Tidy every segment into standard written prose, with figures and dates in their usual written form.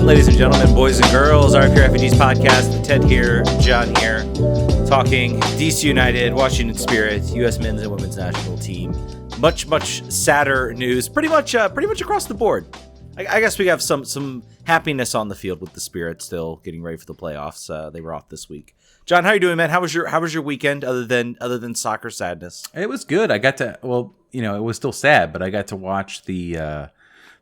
again, ladies and gentlemen, boys and girls. RFK Refugees Podcast. Ted here, John here, talking DC United, Washington Spirit, U.S. men's and women's national team. Much sadder news, pretty much across the board. I guess we have some happiness on the field with the Spirit still getting ready for the playoffs. They were off this week. John, how are you doing, man? How was your weekend other than soccer sadness? It was good. I got to it was still sad, but I got to watch the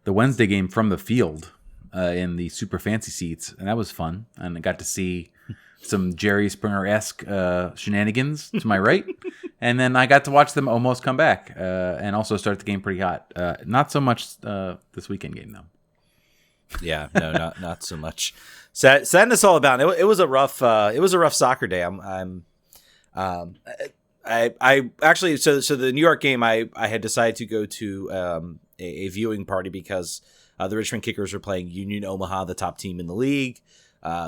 Wednesday game from the field in the super fancy seats, and that was fun. And I got to see some Jerry Springer-esque shenanigans to my right, and then I got to watch them almost come back and also start the game pretty hot. Not so much this weekend game though. Yeah, no, not so much. Sadness all about. It was a rough soccer day. I actually so the New York game I had decided to go to a viewing party because the Richmond Kickers were playing Union Omaha, the top team in the league.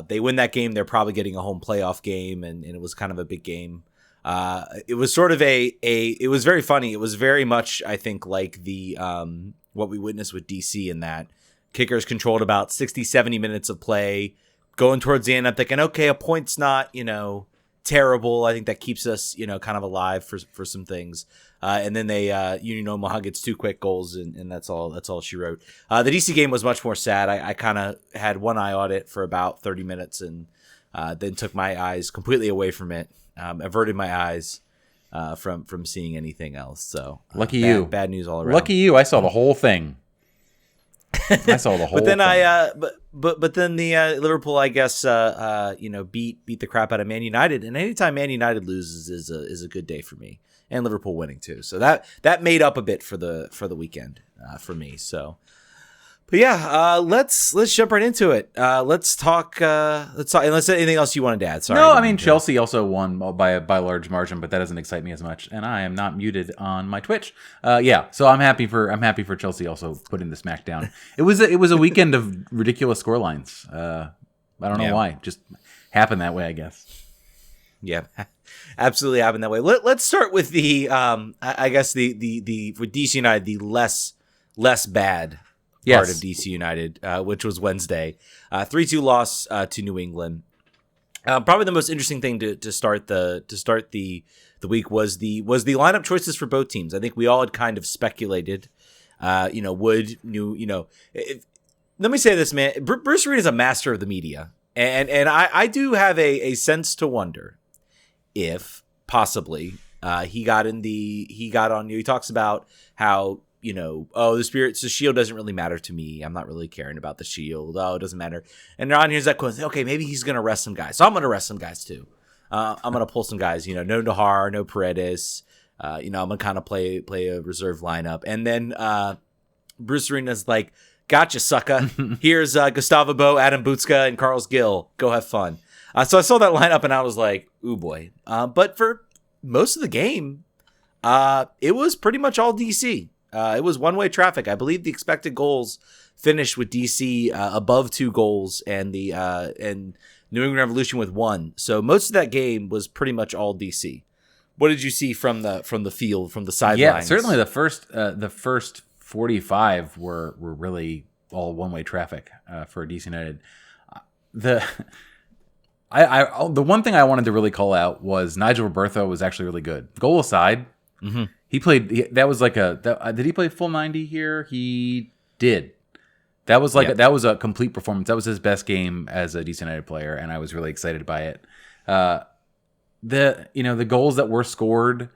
They win that game, they're probably getting a home playoff game, and it was kind of a big game. It was sort of it was very funny. It was very much, I think, like the what we witnessed with DC in that Kickers controlled about 60, 70 minutes of play. Going towards the end, I'm thinking, okay, a point's not, terrible. I think that keeps us, kind of alive for some things. And then they Union Omaha gets 2 quick goals, and that's all she wrote. The DC game was much more sad. I kind of had one eye on it for about 30 minutes, and then took my eyes completely away from it. Averted my eyes from seeing anything else. So lucky you. Bad news all around. Lucky you. I saw the whole thing. I saw the whole. But then thing. But then the Liverpool, I guess, beat the crap out of Man United, and anytime Man United loses is a good day for me, and Liverpool winning too. So that made up a bit for the weekend for me. So, but yeah, let's jump right into it. Let's talk. Unless anything else you wanted to add. Sorry. No, I mean Chelsea also won by a large margin, but that doesn't excite me as much, and I am not muted on my Twitch. Yeah, so I'm happy for Chelsea also putting the smack down. It was a weekend of ridiculous scorelines. I don't know why, just happened that way, I guess. Yeah, absolutely happened that way. Let's start with the I guess the for DC United the less bad part of DC United, which was Wednesday, 3-2 loss to New England. Probably the most interesting thing to start the week was the lineup choices for both teams. I think we all had kind of speculated, let me say this, man. Bruce Arena is a master of the media, and I do have a sense to wonder if possibly he talks about how. The shield doesn't really matter to me. I'm not really caring about the shield. Oh, it doesn't matter. And Ron here's that quote. Okay, maybe he's going to rest some guys. So I'm going to rest some guys too. I'm going to pull some guys, no Nahar, no Paredes. I'm going to kind of play a reserve lineup. And then Bruce Arena's like, gotcha, sucker. Here's Gustavo Bo, Adam Butska, and Carlos Gill. Go have fun. So I saw that lineup and I was like, ooh boy. But for most of the game, it was pretty much all DC. It was one-way traffic. I believe the expected goals finished with DC above 2 goals, and the New England Revolution with 1. So most of that game was pretty much all DC. What did you see from the field, from the sidelines? Yeah, certainly the first 45 were really all one-way traffic for DC United. The one thing I wanted to really call out was Nigel Roberto was actually really good. Goal aside. Mm-hmm. He played. That was like did he play full 90 here? He did. That was that was a complete performance. That was his best game as a DC United player, and I was really excited by it. The goals that were scored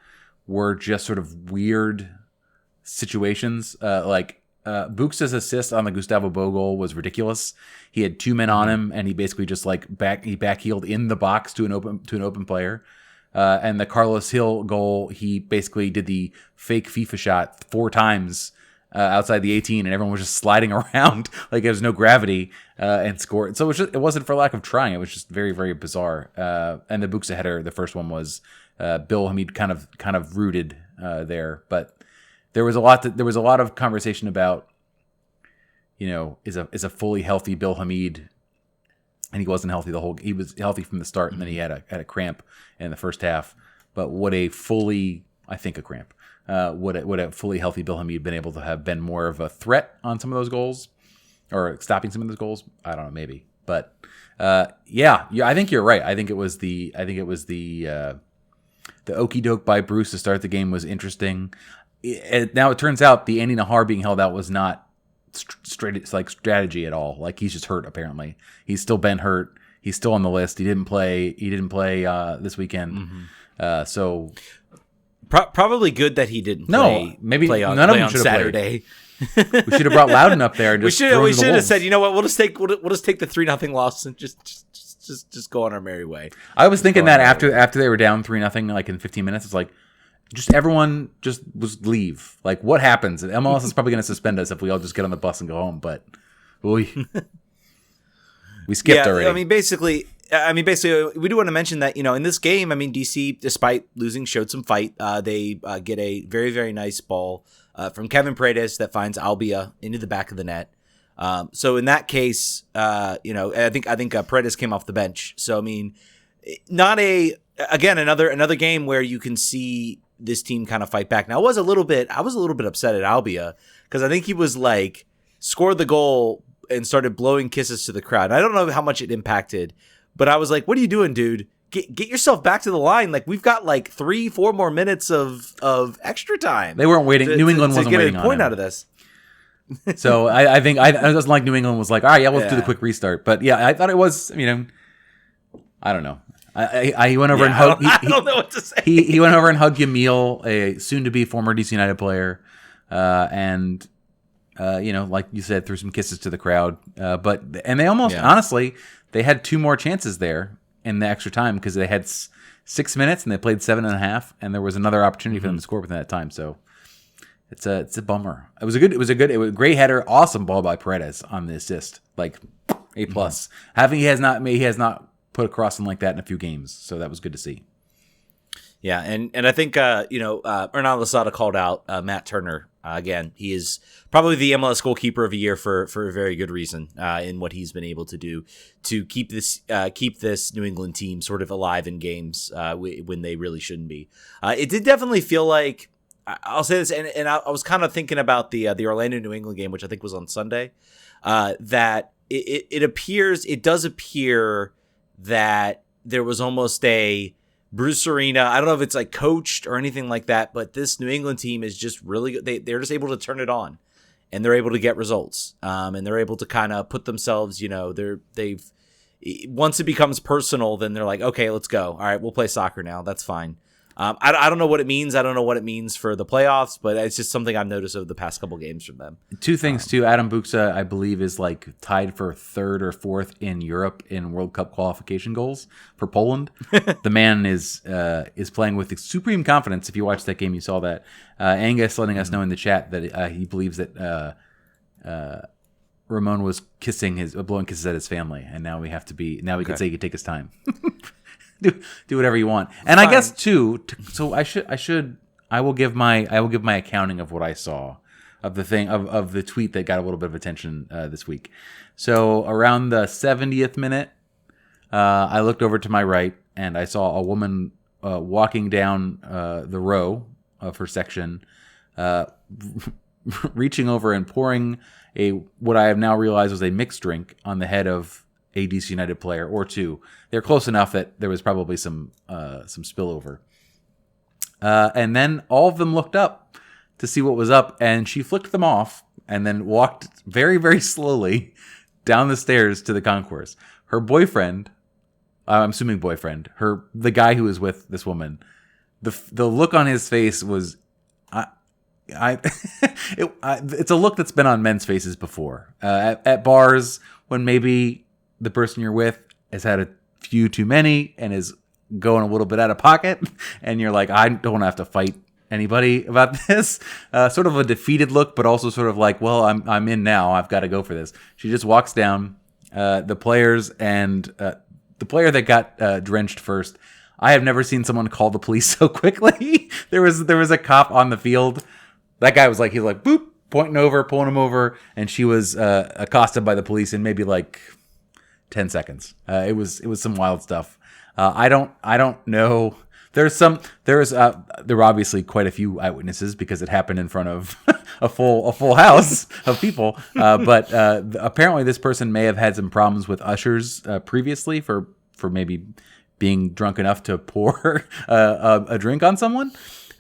were just sort of weird situations. Buxa's assist on the Gustavo Bo goal was ridiculous. He had 2 men on him, and he basically just backheeled in the box to an open player. And the Carlos Hill goal, he basically did the fake FIFA shot 4 times outside the 18, and everyone was just sliding around like there was no gravity and scored. So it wasn't for lack of trying; it was just very, very bizarre. And the Buxa header, the first one was Bill Hamid kind of rooted there, but there was a lot of conversation about is a fully healthy Bill Hamid. And he wasn't healthy he was healthy from the start, and then he had a cramp in the first half. But would a fully healthy Bill Hamid been able to have been more of a threat on some of those goals? or stopping some of those goals. I don't know, maybe, but yeah, I think you're right. I think it was the okey doke by Bruce to start the game was interesting. Now it turns out the Andy Nahar being held out was not strategy at all. Like, he's just hurt. Apparently, he's still been hurt. He's still on the list. He didn't play this weekend. So probably good that he didn't. Maybe play none of them on should have Saturday. We should have brought Loudon up there. And we should have said, you know what, we'll just take the 3-0 loss and just go on our merry way. I was thinking that after they were down 3-0, like in 15 minutes, it's like, just everyone just leave. Like, what happens? MLS is probably going to suspend us if we all just get on the bus and go home. But we skipped already. I mean, basically, we do want to mention that, in this game, DC, despite losing, showed some fight. They get a very, very nice ball from Kevin Paredes that finds Albia into the back of the net. So in that case, I think Paredes came off the bench. So another game where you can see this team kind of fight back. Now, I was a little bit upset at Albia because I think he was like scored the goal and started blowing kisses to the crowd. I don't know how much it impacted, but I was like, "What are you doing, dude? Get yourself back to the line. Like, we've got like 3-4 more minutes of extra time." They weren't waiting. New England wasn't waiting to get a point on him. out of this. So I think I doesn't like New England was like, all right, yeah, let's do the quick restart. But yeah, I thought it was. I don't know. He went over and hugged. I don't know what to say. He went over and hugged Yamil, a soon-to-be former DC United player, and like you said, threw some kisses to the crowd. But they almost honestly, they had 2 more chances there in the extra time because they had 6 minutes and they played 7.5, and there was anher opportunity for them to score within that time. So it's a bummer. It was a great header, awesome ball by Paredes on the assist, like A+. He has not put a crossing like that in a few games, so that was good to see. Yeah, and I think Hernan Losada called out Matt Turner again. He is probably the MLS goalkeeper of the year for a very good reason in what he's been able to do to keep this New England team sort of alive in games when they really shouldn't be. It did definitely feel like, I'll say this, and I was kind of thinking about the Orlando New England game, which I think was on Sunday, that it does appear that there was almost a Bruce Arena. I don't know if it's like coached or anything like that, but this New England team is just really good. They're just able to turn it on, and they're able to get results. And they're able to kind of put themselves, once it becomes personal, then they're like, okay, let's go. All right, we'll play soccer now. That's fine. I don't know what it means. I don't know what it means for the playoffs, but it's just something I've noticed over the past couple games from them. 2 things too. Adam Buksa, I believe, is like tied for 3rd or 4th in Europe in World Cup qualification goals for Poland. The man is playing with supreme confidence. If you watched that game, you saw that. Angus letting us know in the chat that he believes that Ramon was blowing kisses at his family, and now we can say he can take his time. Do whatever you want. And fine. I guess too, so I will give my accounting of what I saw of the thing of the tweet that got a little bit of attention this week. So around the 70th minute, I looked over to my right and I saw a woman walking down the row of her section, reaching over and pouring what I have now realized was a mixed drink on the head of a DC United player or 2. They're close enough that there was probably some spillover. And then all of them looked up to see what was up, and she flicked them off and then walked very, very slowly down the stairs to the concourse. Her boyfriend, I'm assuming boyfriend, the guy who was with this woman, the look on his face was, it's a look that's been on men's faces before. At bars when maybe the person you're with has had a few too many and is going a little bit out of pocket, and you're like, I don't have to fight anybody about this. Sort of a defeated look, but also sort of like, well, I'm in now. I've got to go for this. She just walks down. The players and the player that got drenched first. I have never seen someone call the police so quickly. There was a cop on the field. That guy was like, he was like, boop, pointing over, pulling him over, and she was accosted by the police in maybe like 10 seconds. It was some wild stuff. I don't know. there were obviously quite a few eyewitnesses because it happened in front of a full house of people. But apparently this person may have had some problems with ushers previously for maybe being drunk enough to pour a drink on someone,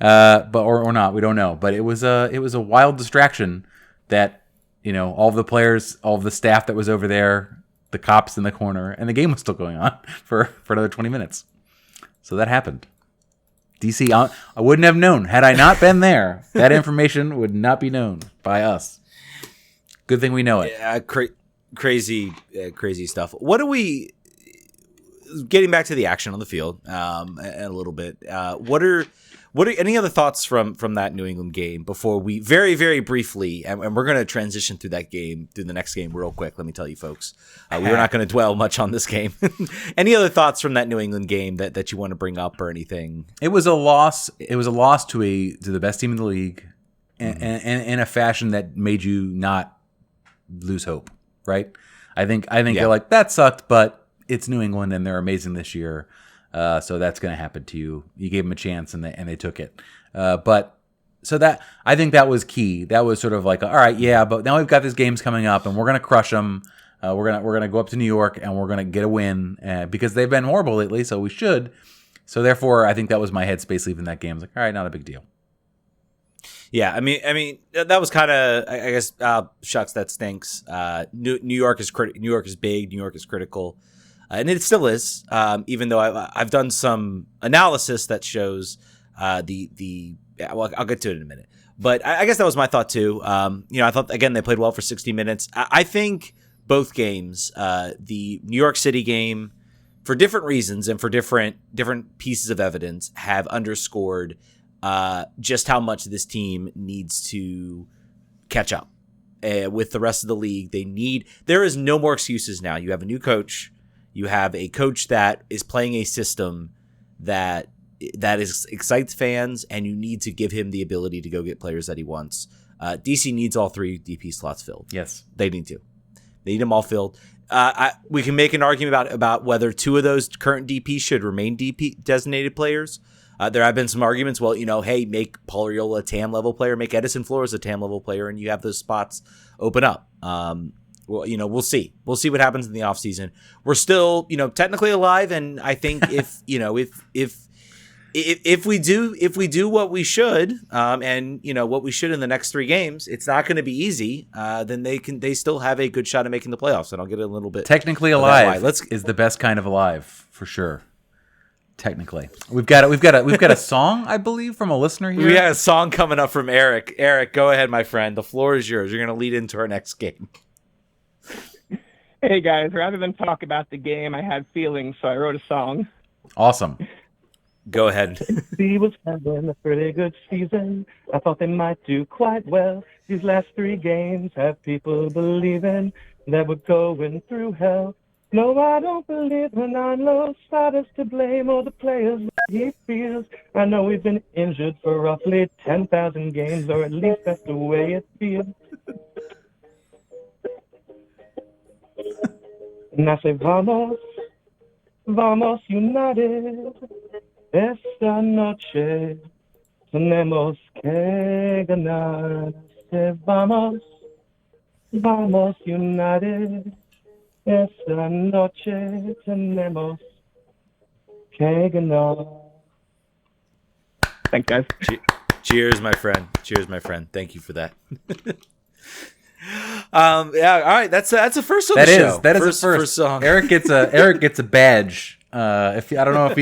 or not. We don't know. But it was a wild distraction that, all of the players, all of the staff that was over there, the cops in the corner, and the game was still going on for another 20 minutes. So that happened. DC, I wouldn't have known. Had I not been there, that information would not be known by us. Good thing we know it. Yeah, crazy stuff. What do we... Getting back to the action on the field a little bit, what are any other thoughts from that New England game before we very, very briefly, and we're going to transition through the next game real quick. Let me tell you folks, we're not going to dwell much on this game. Any other thoughts from that New England game that you want to bring up or anything? It was a loss. It was a loss to the best team in the league, and in a fashion that made you not lose hope. Right? I think you're like, that sucked, but it's New England and they're amazing this year. So that's going to happen to you. You gave them a chance and they took it. But so that, I think that was key. That was sort of like, all right, yeah, but now we've got these games coming up and we're going to crush them. We're going to go up to New York and we're going to get a win because they've been horrible lately. So we should. So therefore I think that was my headspace leaving that game. I was like, all right, not a big deal. Yeah, I mean that was kind of, I guess, shucks, that stinks. New York is New York is big. New York is critical. And it still is, even though I've done some analysis that shows I'll get to it in a minute. But I guess that was my thought too. I thought, again, they played well for 60 minutes. I think both games, the New York City game, for different reasons and for different pieces of evidence, have underscored just how much this team needs to catch up with the rest of the league. There is no more excuses now. You have a new coach. You have a coach that is playing a system that excites fans, and you need to give him the ability to go get players that he wants. DC needs all three DP slots filled. Yes, they need to. They need them all filled. We can make an argument about whether two of those current DPs should remain DP designated players. There have been some arguments. Well, hey, make Paul Arriola a TAM level player, make Edison Flores a TAM level player, and you have those spots open up. Well, we'll see. We'll see what happens in the offseason. We're still, technically alive, and I think if we do what we should, and what we should in the next 3 games, it's not going to be easy. Then they still have a good shot at making the playoffs, and I'll get a little bit technically alive. Is the best kind of alive for sure. Technically, we've got a song, I believe, from a listener here. We got a song coming up from Eric. Eric, go ahead, my friend. The floor is yours. You're going to lead into our next game. Hey guys, rather than talk about the game, I had feelings, so I wrote a song. Awesome. Go ahead. He was having a pretty good season. I thought they might do quite well. These last 3 games have people believing that we're going through hell. No, I don't believe when I know starters to blame or the players that he feels. I know we've been injured for roughly 10,000 games, or at least that's the way it feels. And I say, vamos, vamos united, esta noche tenemos que ganar. I say, vamos, vamos united, esta noche tenemos que ganar. Thanks, guys. Cheers, my friend. Cheers, my friend. Thank you for that. Yeah, all right. That's a first on the show. That is a first song. Eric gets a badge. I don't know if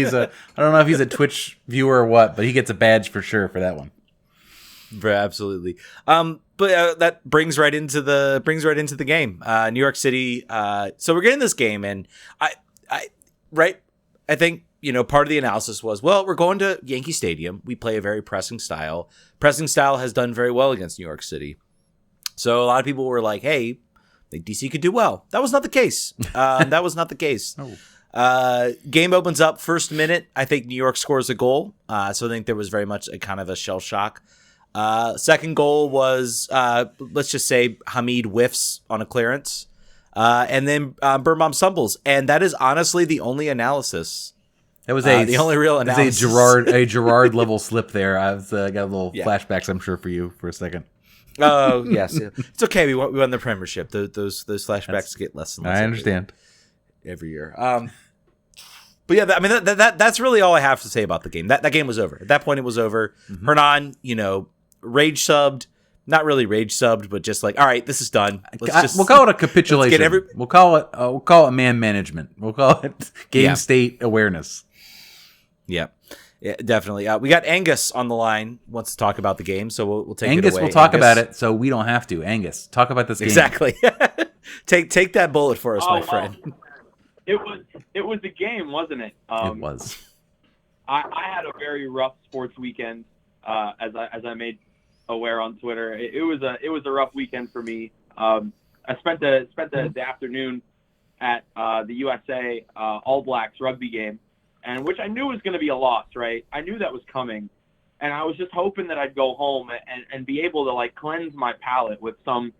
he's a Twitch viewer or what, but he gets a badge for sure for that one. Absolutely. But that brings right into the game. New York City. So we're getting this game, and I think part of the analysis was, well, we're going to Yankee Stadium. We play a very pressing style. Pressing style has done very well against New York City. So a lot of people were like, hey, I think DC could do well. That was not the case. That was not the case. Oh. Game opens up, first minute. I think New York scores a goal. So I think there was very much a kind of a shell shock. Second goal was, let's just say, Hamid whiffs on a clearance. And then Birnbaum stumbles. And that is honestly the only analysis That was the only real analysis. a Gerard level slip there. I've got a little flashbacks, I'm sure, for you for a second. Oh yes, it's okay. We won the Premiership. Those flashbacks get less and less. I understand every year. But yeah, I mean that's really all I have to say about the game. That game was over. At that point, it was over. Mm-hmm. Hernan, rage subbed. Not really rage subbed, but just like, all right, this is done. We'll call it a capitulation. We'll call it man management. We'll call it game state awareness. Yeah, definitely. We got Angus on the line. Wants to talk about the game, so we'll take Angus. It away. We'll talk about it, so we don't have to. Angus, talk about this game. Exactly. take that bullet for us, my friend. It was a game, wasn't it? It was. I had a very rough sports weekend, as I made aware on Twitter. It was a rough weekend for me. I spent the afternoon at the USA All Blacks rugby game, and which I knew was going to be a loss, right? I knew that was coming, and I was just hoping that I'd go home and be able to like cleanse my palate with some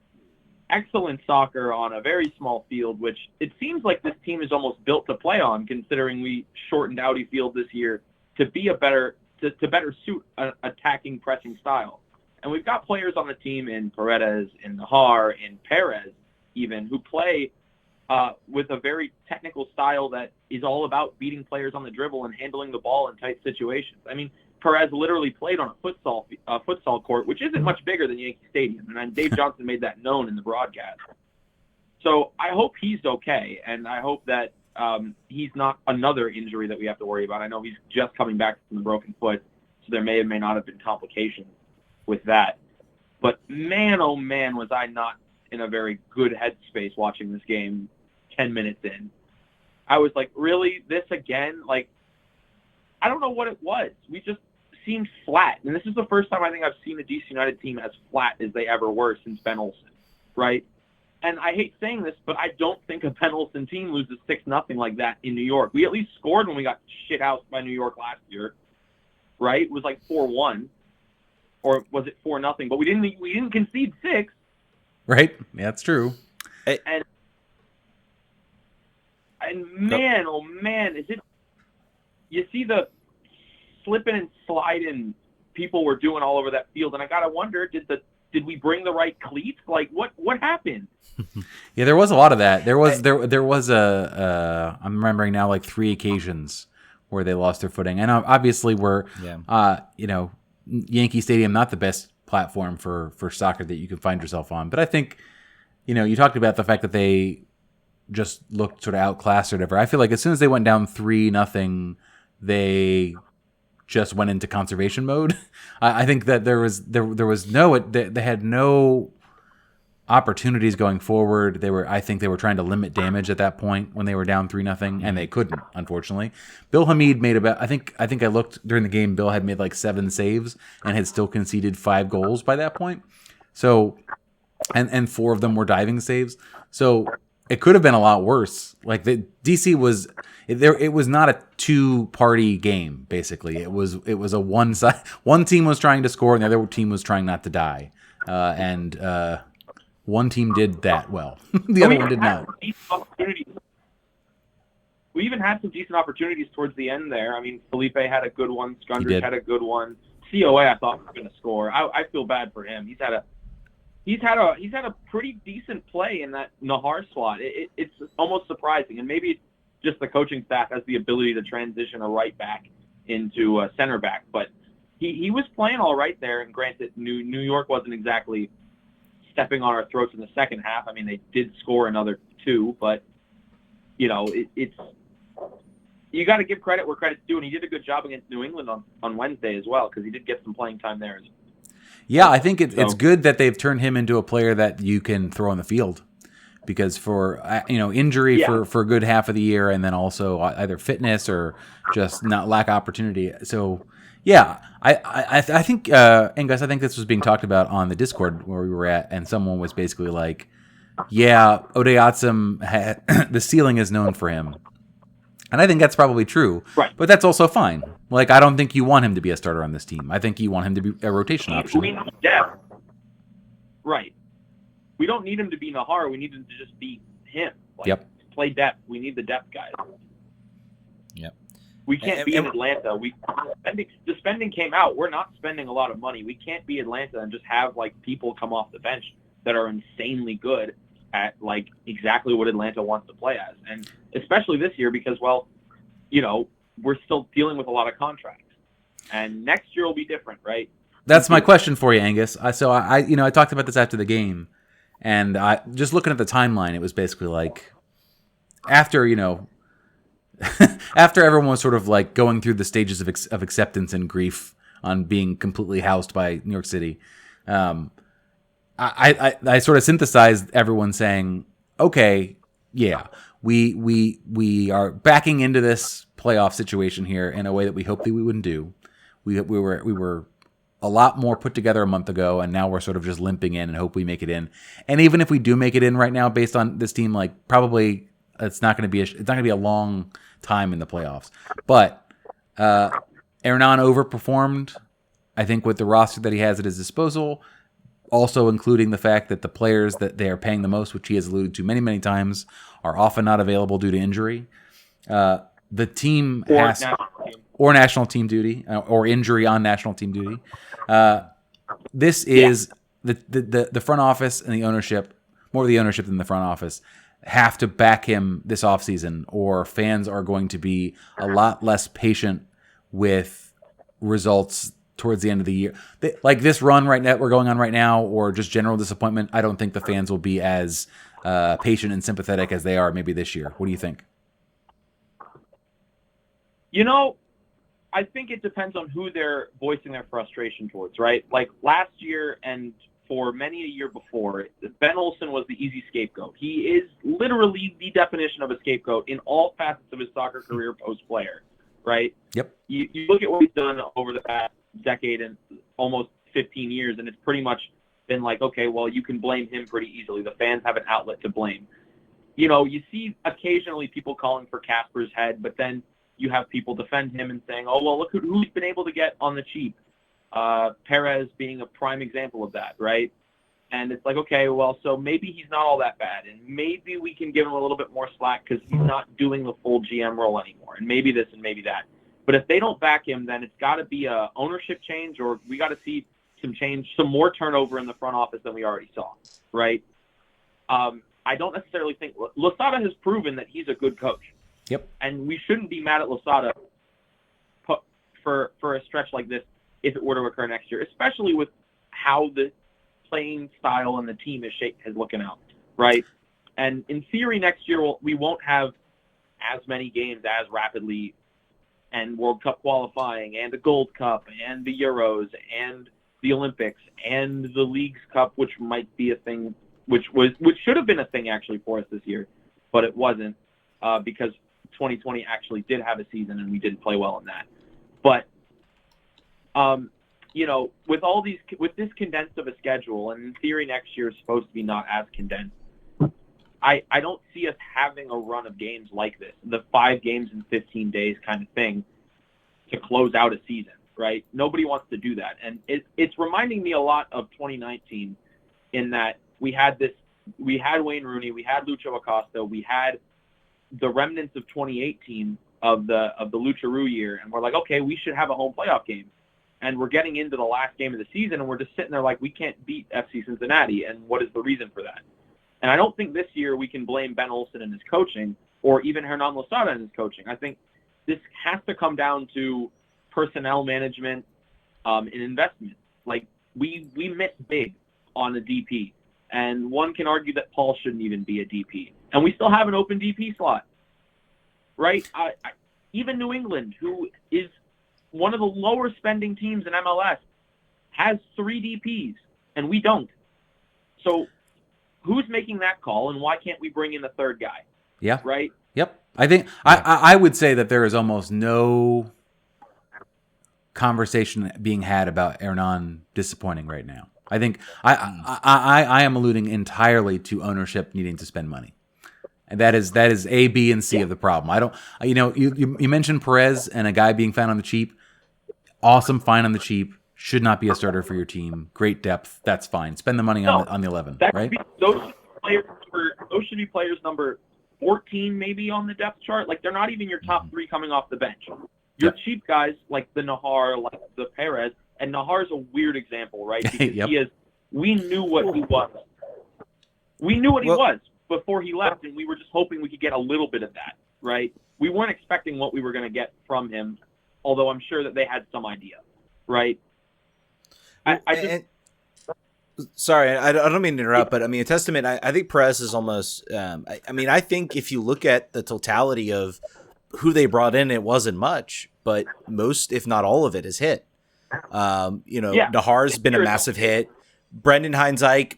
excellent soccer on a very small field, which it seems like this team is almost built to play on, considering we shortened Audi Field this year to be to better suit an attacking pressing style. And we've got players on the team in Paredes, in Nahar, in Perez even, who play with a very technical style that is all about beating players on the dribble and handling the ball in tight situations. I mean, Perez literally played on a futsal court, which isn't much bigger than Yankee Stadium. And Dave Johnson made that known in the broadcast. So I hope he's okay, and I hope that he's not another injury that we have to worry about. I know he's just coming back from the broken foot, so there may or may not have been complications with that. But man, oh man, was I not in a very good headspace watching this game 10 minutes in. I was like, really? This again? Like, I don't know what it was. We just seemed flat. And this is the first time I think I've seen a DC United team as flat as they ever were since Ben Olsen, right? And I hate saying this, but I don't think a Ben Olsen team loses 6-0 like that in New York. We at least scored when we got shit housed by New York last year, right? It was like 4-1. Or was it 4-0? But we didn't concede 6. Right. Yeah, that's true. And man, oh man, is it? You see the slipping and sliding people were doing all over that field, and I gotta wonder, did we bring the right cleats? Like what happened? Yeah, there was a lot of that. There was I'm remembering now like 3 occasions where they lost their footing, and obviously Yankee Stadium, not the best platform for soccer that you can find yourself on. But I think, you talked about the fact that they just looked sort of outclassed or whatever. I feel like as soon as they went down 3-0, they just went into conservation mode. I think that there was they had no opportunities going forward. I think they were trying to limit damage at that point when they were down 3-0, and they couldn't, unfortunately. Bill Hamid made about, I think I looked during the game, Bill had made like 7 saves and had still conceded 5 goals by that point. So, and 4 of them were diving saves. So it could have been a lot worse. Like DC was there. It was not a 2-party game. Basically, it was a one side. One team was trying to score, and the other team was trying not to die. One team did that well. The other one did not. We even had some decent opportunities towards the end there. I mean, Felipe had a good one. Skundrich had a good one. COA, I thought, was going to score. I feel bad for him. He's had a pretty decent play in that Nahar slot. It's almost surprising, and maybe just the coaching staff has the ability to transition a right back into a center back. But he was playing all right there. And granted, New York wasn't exactly stepping on our throats in the second half. I mean, they did score another 2, but it's you got to give credit where credit's due, and he did a good job against New England on Wednesday as well, because he did get some playing time there. Yeah, I think it's good that they've turned him into a player that you can throw on the field, because for injury for a good half of the year, and then also either fitness or just not lack opportunity. So yeah, I think Angus, I think this was being talked about on the Discord where we were at, and someone was basically like, yeah, Odeatsum, the ceiling is known for him. And I think that's probably true. Right. But that's also fine. Like, I don't think you want him to be a starter on this team. I think you want him to be a rotation option. We need depth. Right. We don't need him to be Nahar. We need him to just be him. Play depth. We need the depth guys. Yep. We can't be in Atlanta. The spending came out. We're not spending a lot of money. We can't be Atlanta and just have like people come off the bench that are insanely good at like exactly what Atlanta wants to play as. And especially this year because, well, you know, we're still dealing with a lot of contracts. And next year will be different, right? That's my question for you, Angus. I talked about this after the game, and I just looking at the timeline, it was basically like after, you know, after everyone was sort of like going through the stages of acceptance and grief on being completely housed by New York City, I sort of synthesized everyone saying, okay, yeah, we are backing into this playoff situation here in a way that we hoped that we wouldn't do. We were a lot more put together a month ago, and now we're sort of just limping in and hope we make it in. And even if we do make it in right now, based on this team, like probably it's not going to be a long time in the playoffs. But Hernan overperformed, I think, with the roster that he has at his disposal. Also including the fact that the players that they are paying the most, which he has alluded to many, many times, are often not available due to injury. The team or national team duty or injury on national team duty. This is the front office and the ownership, more the ownership than the front office, have to back him this offseason, or fans are going to be a lot less patient with results towards the end of the year. Like this run right now we're going on right now, or just general disappointment, I don't think the fans will be as patient and sympathetic as they are maybe this year. What do you think? You know, I think it depends on who they're voicing their frustration towards, right? Like last year and for many a year before, Ben Olsen was the easy scapegoat. He is literally the definition of a scapegoat in all facets of his soccer career post-player, right? Yep. You look at what he's done over the past decade and almost 15 years, and it's pretty much been like, okay, well, you can blame him pretty easily. The fans have an outlet to blame. You know, you see occasionally people calling for Casper's head, but then you have people defend him and saying, oh, well, look who he's been able to get on the cheap. Perez being a prime example of that, right? And it's like, okay, well, so maybe he's not all that bad, and maybe we can give him a little bit more slack because he's not doing the full GM role anymore, and maybe this and maybe that. But if they don't back him, then it's got to be a ownership change, or we got to see some change, some more turnover in the front office than we already saw, right? I don't necessarily think Losada has proven that he's a good coach. Yep. And we shouldn't be mad at Losada for a stretch like this if it were to occur next year, especially with how the playing style and the team is looking out, right? And in theory, next year we won't have as many games as rapidly, and World Cup qualifying, and the Gold Cup, and the Euros, and the Olympics, and the Leagues Cup, which might be a thing, which should have been a thing actually for us this year, but it wasn't because 2020 actually did have a season and we didn't play well in that. But you know, with this condensed of a schedule, and in theory next year is supposed to be not as condensed, I don't see us having a run of games like this, the 5 games in 15 days kind of thing, to close out a season, right? Nobody wants to do that. And it's reminding me a lot of 2019 in that we had Wayne Rooney, we had Lucho Acosta, we had the remnants of 2018 of the Lucharu year, and we're like, okay, we should have a home playoff game. And we're getting into the last game of the season, and we're just sitting there like, we can't beat FC Cincinnati, and what is the reason for that? And I don't think this year we can blame Ben Olsen and his coaching, or even Hernan Losada and his coaching. I think this has to come down to personnel management and investment. Like, we missed big on the DP, and one can argue that Paul shouldn't even be a DP. And we still have an open DP slot, right? Even New England, who is one of the lower spending teams in MLS, has 3 DPs, and we don't. So who's making that call, and why can't we bring in a third guy? Yeah. Right? Yep. I think I would say that there is almost no conversation being had about Hernan disappointing right now. I think I am alluding entirely to ownership needing to spend money. And that is A, B, and C of the problem. I don't, you mentioned Perez and a guy being found on the cheap. Awesome, fine on the cheap. Should not be a starter for your team. Great depth. That's fine. Spend the money on the 11, right? Those should be players number 14 maybe on the depth chart. Like, they're not even your top 3 coming off the bench. Your cheap guys like the Nahar, like the Perez, and Nahar's a weird example, right? Because we knew what he was. We knew what he was before he left, and we were just hoping we could get a little bit of that, right? We weren't expecting what we were going to get from him, although I'm sure that they had some idea, right? Sorry, I don't mean to interrupt, but I mean, a testament, I think Perez is almost, I think if you look at the totality of who they brought in, it wasn't much, but most, if not all of it, is hit. Nahar's been a massive hit. Brendan Heinzike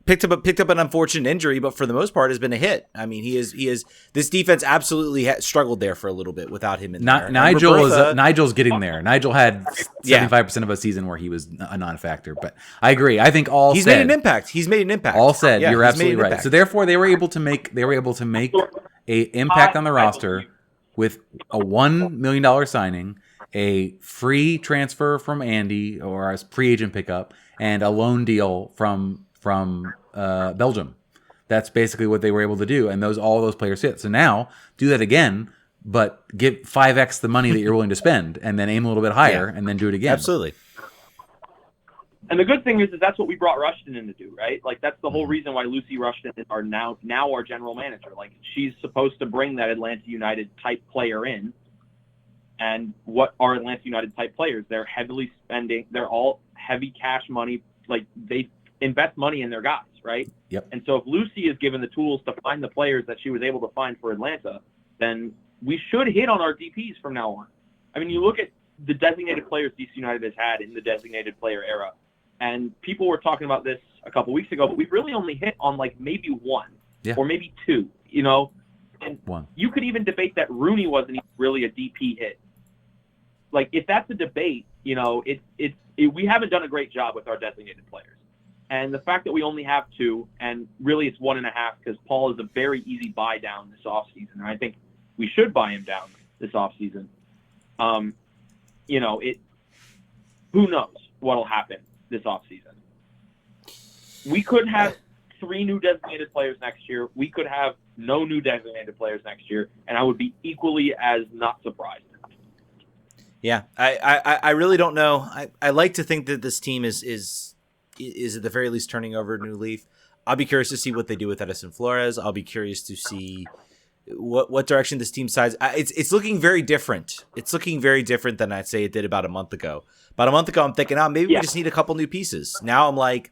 picked up an unfortunate injury, but for the most part has been a hit. I mean, he is this defense absolutely struggled there for a little bit without him in there. Nigel's getting there. Nigel had 75% of a season where he was a non-factor, but I agree. I think he's made an impact. He's made an impact. All said, you're absolutely right. Impact. So therefore, they were able to make a impact on the roster with a $1 million signing, a free transfer from Andy or a free agent pickup, and a loan deal from Belgium. That's basically what they were able to do, and all those players hit. So now do that again, but get 5x the money that you're willing to spend, and then aim a little bit higher, and then do it again. Absolutely. And the good thing is that's what we brought Rushton in to do, right? Like that's the whole reason why Lucy Rushton is now our general manager. Like she's supposed to bring that Atlanta United type player in. And what are Atlanta United type players? They're heavily spending. They're all heavy cash money. Like they invest money in their guys, right? Yep. And so if Lucy is given the tools to find the players that she was able to find for Atlanta, then we should hit on our DPs from now on. I mean, you look at the designated players DC United has had in the designated player era, and people were talking about this a couple weeks ago, but we've really only hit on like maybe one or maybe two, And you could even debate that Rooney wasn't even really a DP hit. Like if that's a debate, we haven't done a great job with our designated players. And the fact that we only have two, and really it's 1.5 because Paul is a very easy buy down this offseason. And I think we should buy him down this offseason. Who knows what'll happen this offseason. We could have 3 new designated players next year. We could have no new designated players next year, and I would be equally as not surprised. Yeah, I really don't know. I like to think that this team is at the very least turning over a new leaf. I'll be curious to see what they do with Edison Flores. I'll be curious to see what direction this team sides. It's looking very different. It's looking very different than I'd say it did about a month ago. About a month ago, I'm thinking, maybe we just need a couple new pieces. Now I'm like,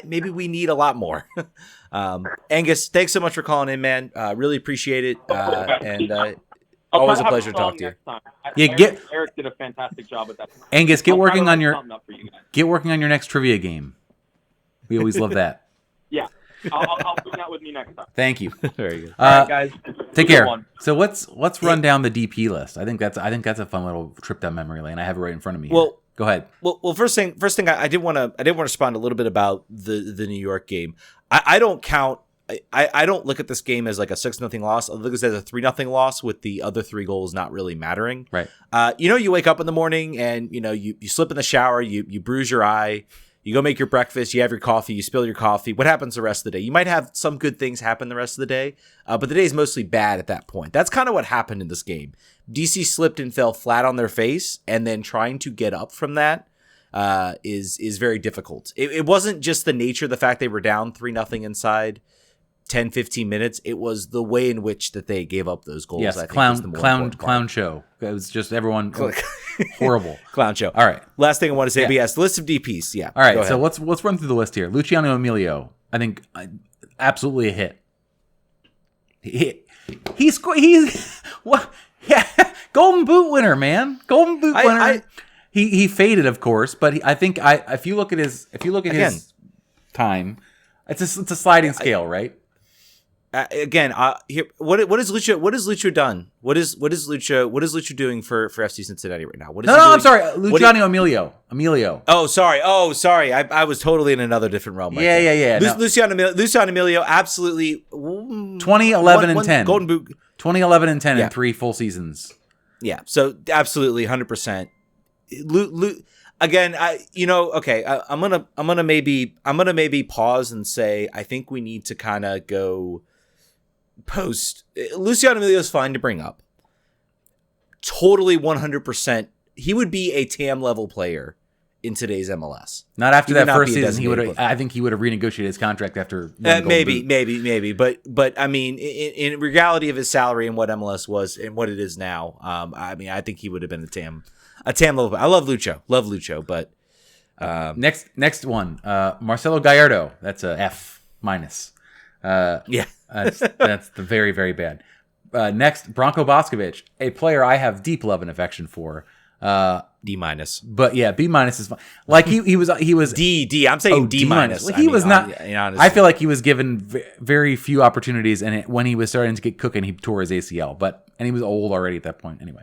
maybe we need a lot more. Angus, thanks so much for calling in, man. Really appreciate it. Always a pleasure to talk to you. Eric did a fantastic job with that. Angus, get working on your next trivia game. We always love that. Yeah, I'll bring that with me next time. Thank you. Very good. All right, guys. Take care. So let's run down the DP list. I think that's a fun little trip down memory lane. I have it right in front of me. Well, go ahead. Well, first thing, I did want to respond a little bit about the New York game. I don't count. I don't look at this game as like a 6-0 loss. I look at it as a 3-0 loss with the other 3 goals not really mattering. Right. You wake up in the morning and you slip in the shower, you bruise your eye, you go make your breakfast, you have your coffee, you spill your coffee. What happens the rest of the day? You might have some good things happen the rest of the day, but the day is mostly bad at that point. That's kind of what happened in this game. DC slipped and fell flat on their face, and then trying to get up from that is very difficult. It wasn't just the nature of the fact they were down 3-0 inside 10-15 minutes. It was the way in which that they gave up those goals. Yes, I think clown show. It was just everyone horrible. Clown show. All right. Last thing I want to say, but yes, list of DPs. Yeah. All right. So let's run through the list here. Luciano Emilio, I think absolutely a hit. He's what? Yeah, Golden Boot winner, man. Golden Boot winner. He faded, of course, but I think if you look at his time, it's a sliding scale, right? Here, what is Lucho? What has Lucho done? What is Lucho doing for FC Cincinnati right now? I'm sorry, Luciano Emilio. Oh, sorry. I was totally in another different realm. Yeah. Luciano Emilio, absolutely. 2011 and 10. Golden Boot. 2011 and 10 in 3 full seasons. Yeah. So absolutely 100%. Again, I'm gonna maybe pause and say I think we need to kind of go post. Luciano Emilio is fine to bring up. totally 100%. He would be a TAM level player in today's MLS. Not after that first be a season. designated I think he would have renegotiated his contract after. Maybe. But I mean, in reality of his salary and what MLS was and what it is now, I mean, I think he would have been a TAM level. I love Lucho, but next one, Marcelo Gallardo. That's a F minus. That's the very, very bad. Next, Branko Boskovic, a player I have deep love and affection for. D minus, but yeah, B minus is fine. Like he was D. I'm saying D minus. He was not. I feel like he was given very few opportunities, and when he was starting to get cooking, he tore his ACL. And he was old already at that point. Anyway,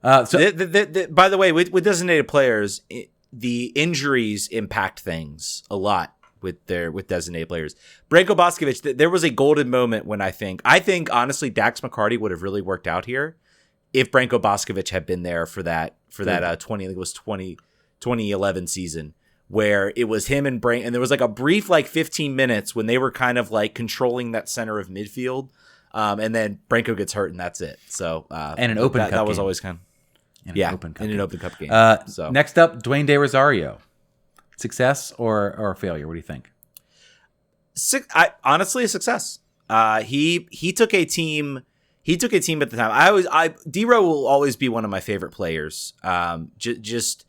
by the way, with designated players, the injuries impact things a lot with designated players. Branko Boskovic, there was a golden moment when I think honestly Dax McCarty would have really worked out here if Branko Boskovic had been there for that 2011 season, where it was him and and there was like a brief 15 minutes when they were kind of like controlling that center of midfield, and then Branko gets hurt and that's it. So and an open cup that was game. Always kind of an open cup game. So next up, Dwayne De Rosario, success or failure? What do you think? Honestly, a success. He took a team. He took a team at the time. D-Ro will always be one of my favorite players. Just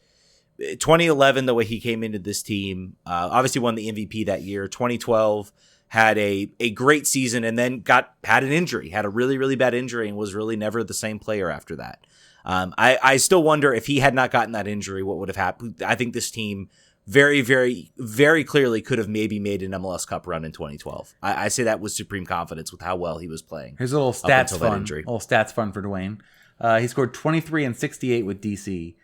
2011, the way he came into this team, obviously won the MVP that year. 2012 had a great season and then had an injury, had a really, really bad injury and was really never the same player after that. I still wonder if he had not gotten that injury, what would have happened. I think this team very, very, very clearly could have maybe made an MLS Cup run in 2012. I say that with supreme confidence with how well he was playing. Here's a little stats fun. Little stats fun for Dwayne. He scored 23 and 68 with DC.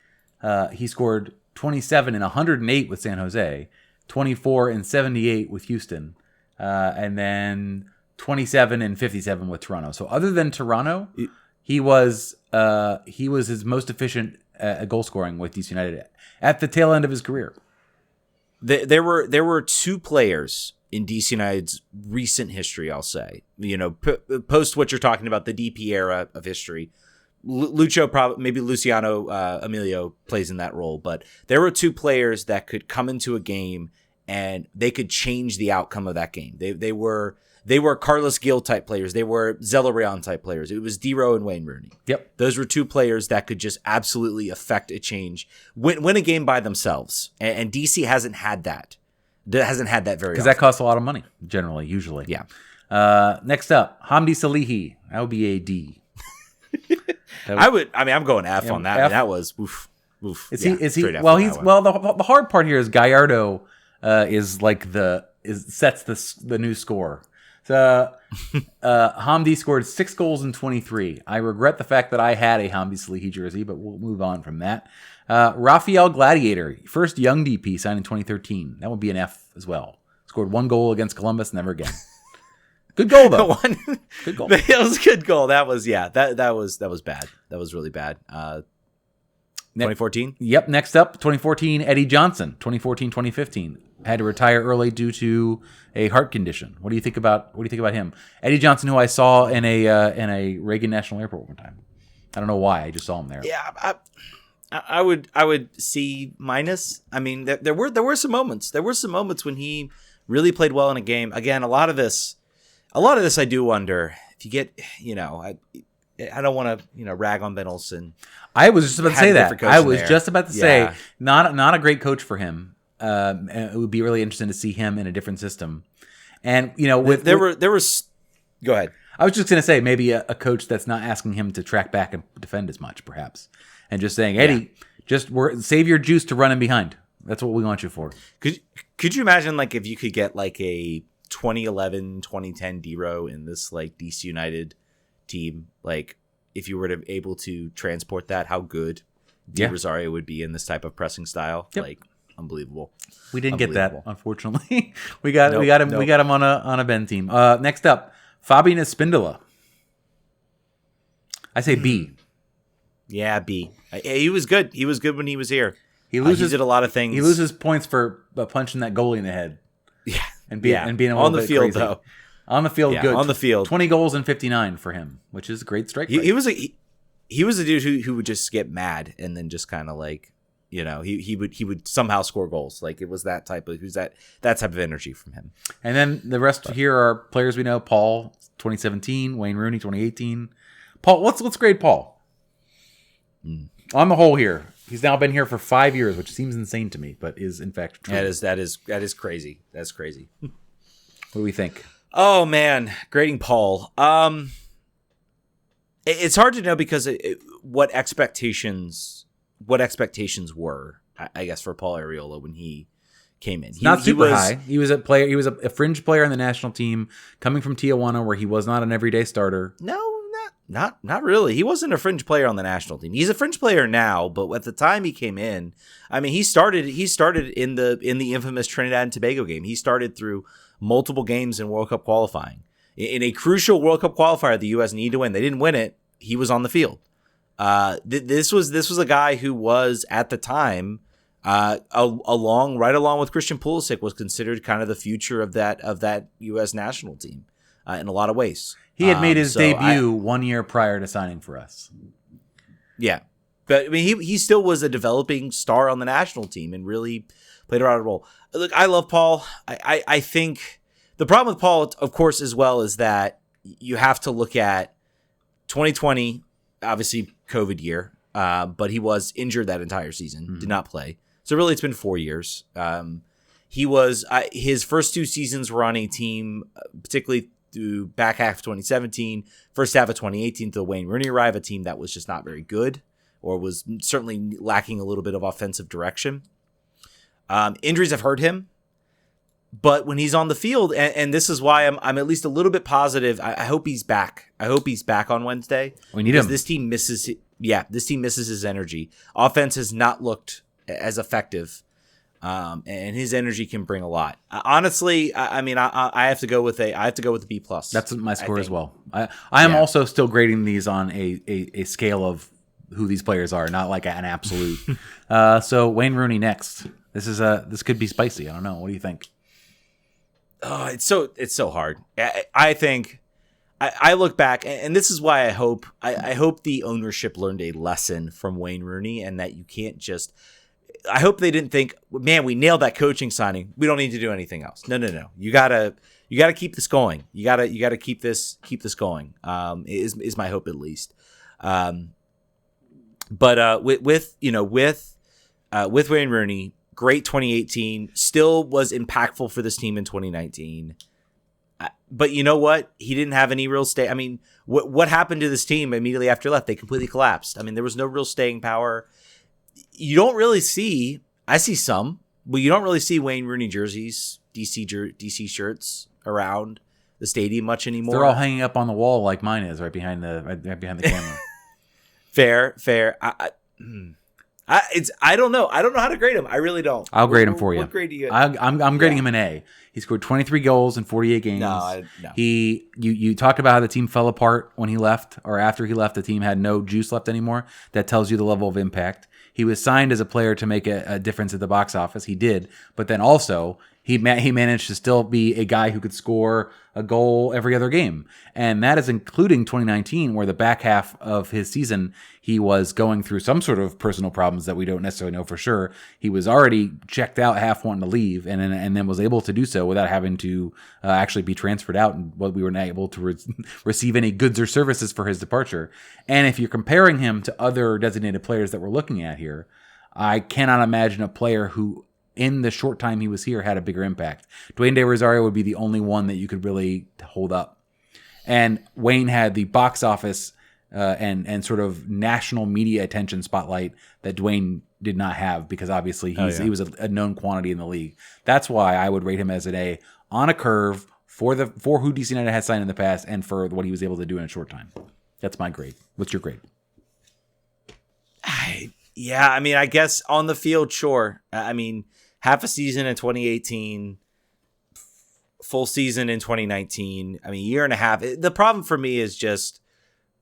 He scored 27 and 108 with San Jose, 24 and 78 with Houston, and then 27 and 57 with Toronto. So other than Toronto, he was his most efficient goal scoring with DC United at the tail end of his career. There were two players in DC United's recent history, I'll say, post what you're talking about, the DP era of history. Lucho, probably maybe Luciano Emilio plays in that role, but there were two players that could come into a game and they could change the outcome of that game. They were Carlos Gil type players. They were Zelarayan type players. It was D-Ro and Wayne Rooney. Yep. Those were two players that could just absolutely affect a change, win a game by themselves. And DC hasn't had that. Hasn't had that very often. Because that costs a lot of money, usually. Yeah. Next up, Hamdi Salihi. That would be a D. I'm going F on that. F? That was oof. Is he? Well, the hard part here is Gallardo sets the new score. So Hamdi scored 6 goals in 23. I regret the fact that I had a Hamdi Salihi jersey, but we'll move on from that. Rafael Gladiator, first young DP signed in 2013. That would be an F as well. Scored 1 goal against Columbus, never again. Good goal though. Good goal. That was a good goal. That was that was bad. That was really bad. 2014. Yep. Next up, 2014. Eddie Johnson. 2014-2015 had to retire early due to a heart condition. What do you think about him? Eddie Johnson, who I saw in a Reagan National Airport one time. I don't know why. I just saw him there. Yeah. I would C minus. I mean, there were some moments. There were some moments when he really played well in a game. Again, a lot of this I do wonder if you get, I don't want to, rag on Ben Olsen. I was just about to say that. I was just about to say, not a great coach for him. It would be really interesting to see him in a different system. And, go ahead. I was just going to say maybe a coach that's not asking him to track back and defend as much, perhaps. And just saying, Eddie, just save your juice to run in behind. That's what we want you for. Could you imagine if you could get a 2011, 2010 D-Ro in this DC United team, if you were able to transport that, how good D. Rosario would be in this type of pressing style. Yep. Unbelievable. We didn't get that, unfortunately. we got him on a Ben team. Next up, Fabian Espindola. I say B. Yeah, B. He was good. He was good when he was here. He did a lot of things. He loses points for punching that goalie in the head. Yeah. And being a little on the bit field crazy. though. On the field, good. On the field, 20 goals and 59 for him, which is a great strike rate. He was he was a dude who would just get mad and then just kind of like, he would somehow score goals. Like it was that type of energy from him. And then the rest here are players we know: Paul, 2017; Wayne Rooney, 2018. Paul, let's grade Paul. On the whole, here he's now been here for 5 years, which seems insane to me, but is in fact true. That is crazy. That's crazy. What do we think? Oh man, grading Paul. It's hard to know because what expectations were, I guess, for Paul Arriola when he came in. Not super high. He was a player. He was a fringe player on the national team, coming from Tijuana, where he was not an everyday starter. No, not really. He wasn't a fringe player on the national team. He's a fringe player now, but at the time he came in, I mean, he started in the infamous Trinidad and Tobago game. He started through multiple games in World Cup qualifying. In a crucial World Cup qualifier the U.S. needed to win. They didn't win it. He was on the field. This was a guy who was at the time right along with Christian Pulisic, was considered kind of the future of that U.S. national team in a lot of ways. He had made his debut 1 year prior to signing for us. Yeah, but I mean, he still was a developing star on the national team and really played a role. Look, I love Paul. I think the problem with Paul, of course, as well, is that you have to look at 2020, obviously COVID year, but he was injured that entire season, did not play. So really, it's been 4 years. He was his first 2 seasons were on a team, particularly through back half of 2017, first half of 2018 to Wayne Rooney arrived, a team that was just not very good or was certainly lacking a little bit of offensive direction. Injuries have hurt him, but when he's on the field, and this is why I'm at least a little bit positive. I hope he's back. I hope he's back on Wednesday. We need him. This team misses his energy. Offense has not looked as effective. And his energy can bring a lot. Honestly, I mean, I have to go with a B+. That's my score as well. I am also still grading these on a scale of who these players are, not like an absolute. So Wayne Rooney next. This could be spicy. I don't know. What do you think? Oh, it's so hard. I think I look back, and this is why I hope the ownership learned a lesson from Wayne Rooney, and that you can't just. I hope they didn't think, man, we nailed that coaching signing. We don't need to do anything else. No. You gotta keep this going. You gotta keep this going. Is my hope at least. But with Wayne Rooney, great 2018, still was impactful for this team in 2019. But you know what? He didn't have any real stay. I mean, what happened to this team immediately after he left? They completely collapsed. I mean, there was no real staying power. You don't really see. I see some, but you don't really see Wayne Rooney jerseys, DC shirts around the stadium much anymore. They're all hanging up on the wall like mine is, right behind the camera. Fair. I don't know. I don't know how to grade him. I really don't. I'll grade him for you. What grade do you? I'm grading him an A. He scored 23 goals in 48 games. No. You talked about how the team fell apart when he left, or after he left, the team had no juice left anymore. That tells you the level of impact. He was signed as a player to make a difference at the box office. He did, but then also he managed to still be a guy who could score a goal every other game. And that is including 2019, where the back half of his season, he was going through some sort of personal problems that we don't necessarily know for sure. He was already checked out, half wanting to leave, and then was able to do so without having to actually be transferred out, and we were not able to receive any goods or services for his departure. And if you're comparing him to other designated players that we're looking at here, I cannot imagine a player who, in the short time he was here, had a bigger impact. Dwayne De Rosario would be the only one that you could really hold up. And Wayne had the box office and sort of national media attention spotlight that Dwayne did not have, because obviously he was a known quantity in the league. That's why I would rate him as an A on a curve for who DC United has signed in the past and for what he was able to do in a short time. That's my grade. What's your grade? Yeah, I mean, I guess on the field, sure. I mean, half a season in 2018, full season in 2019. I mean, year and a half. The problem for me is just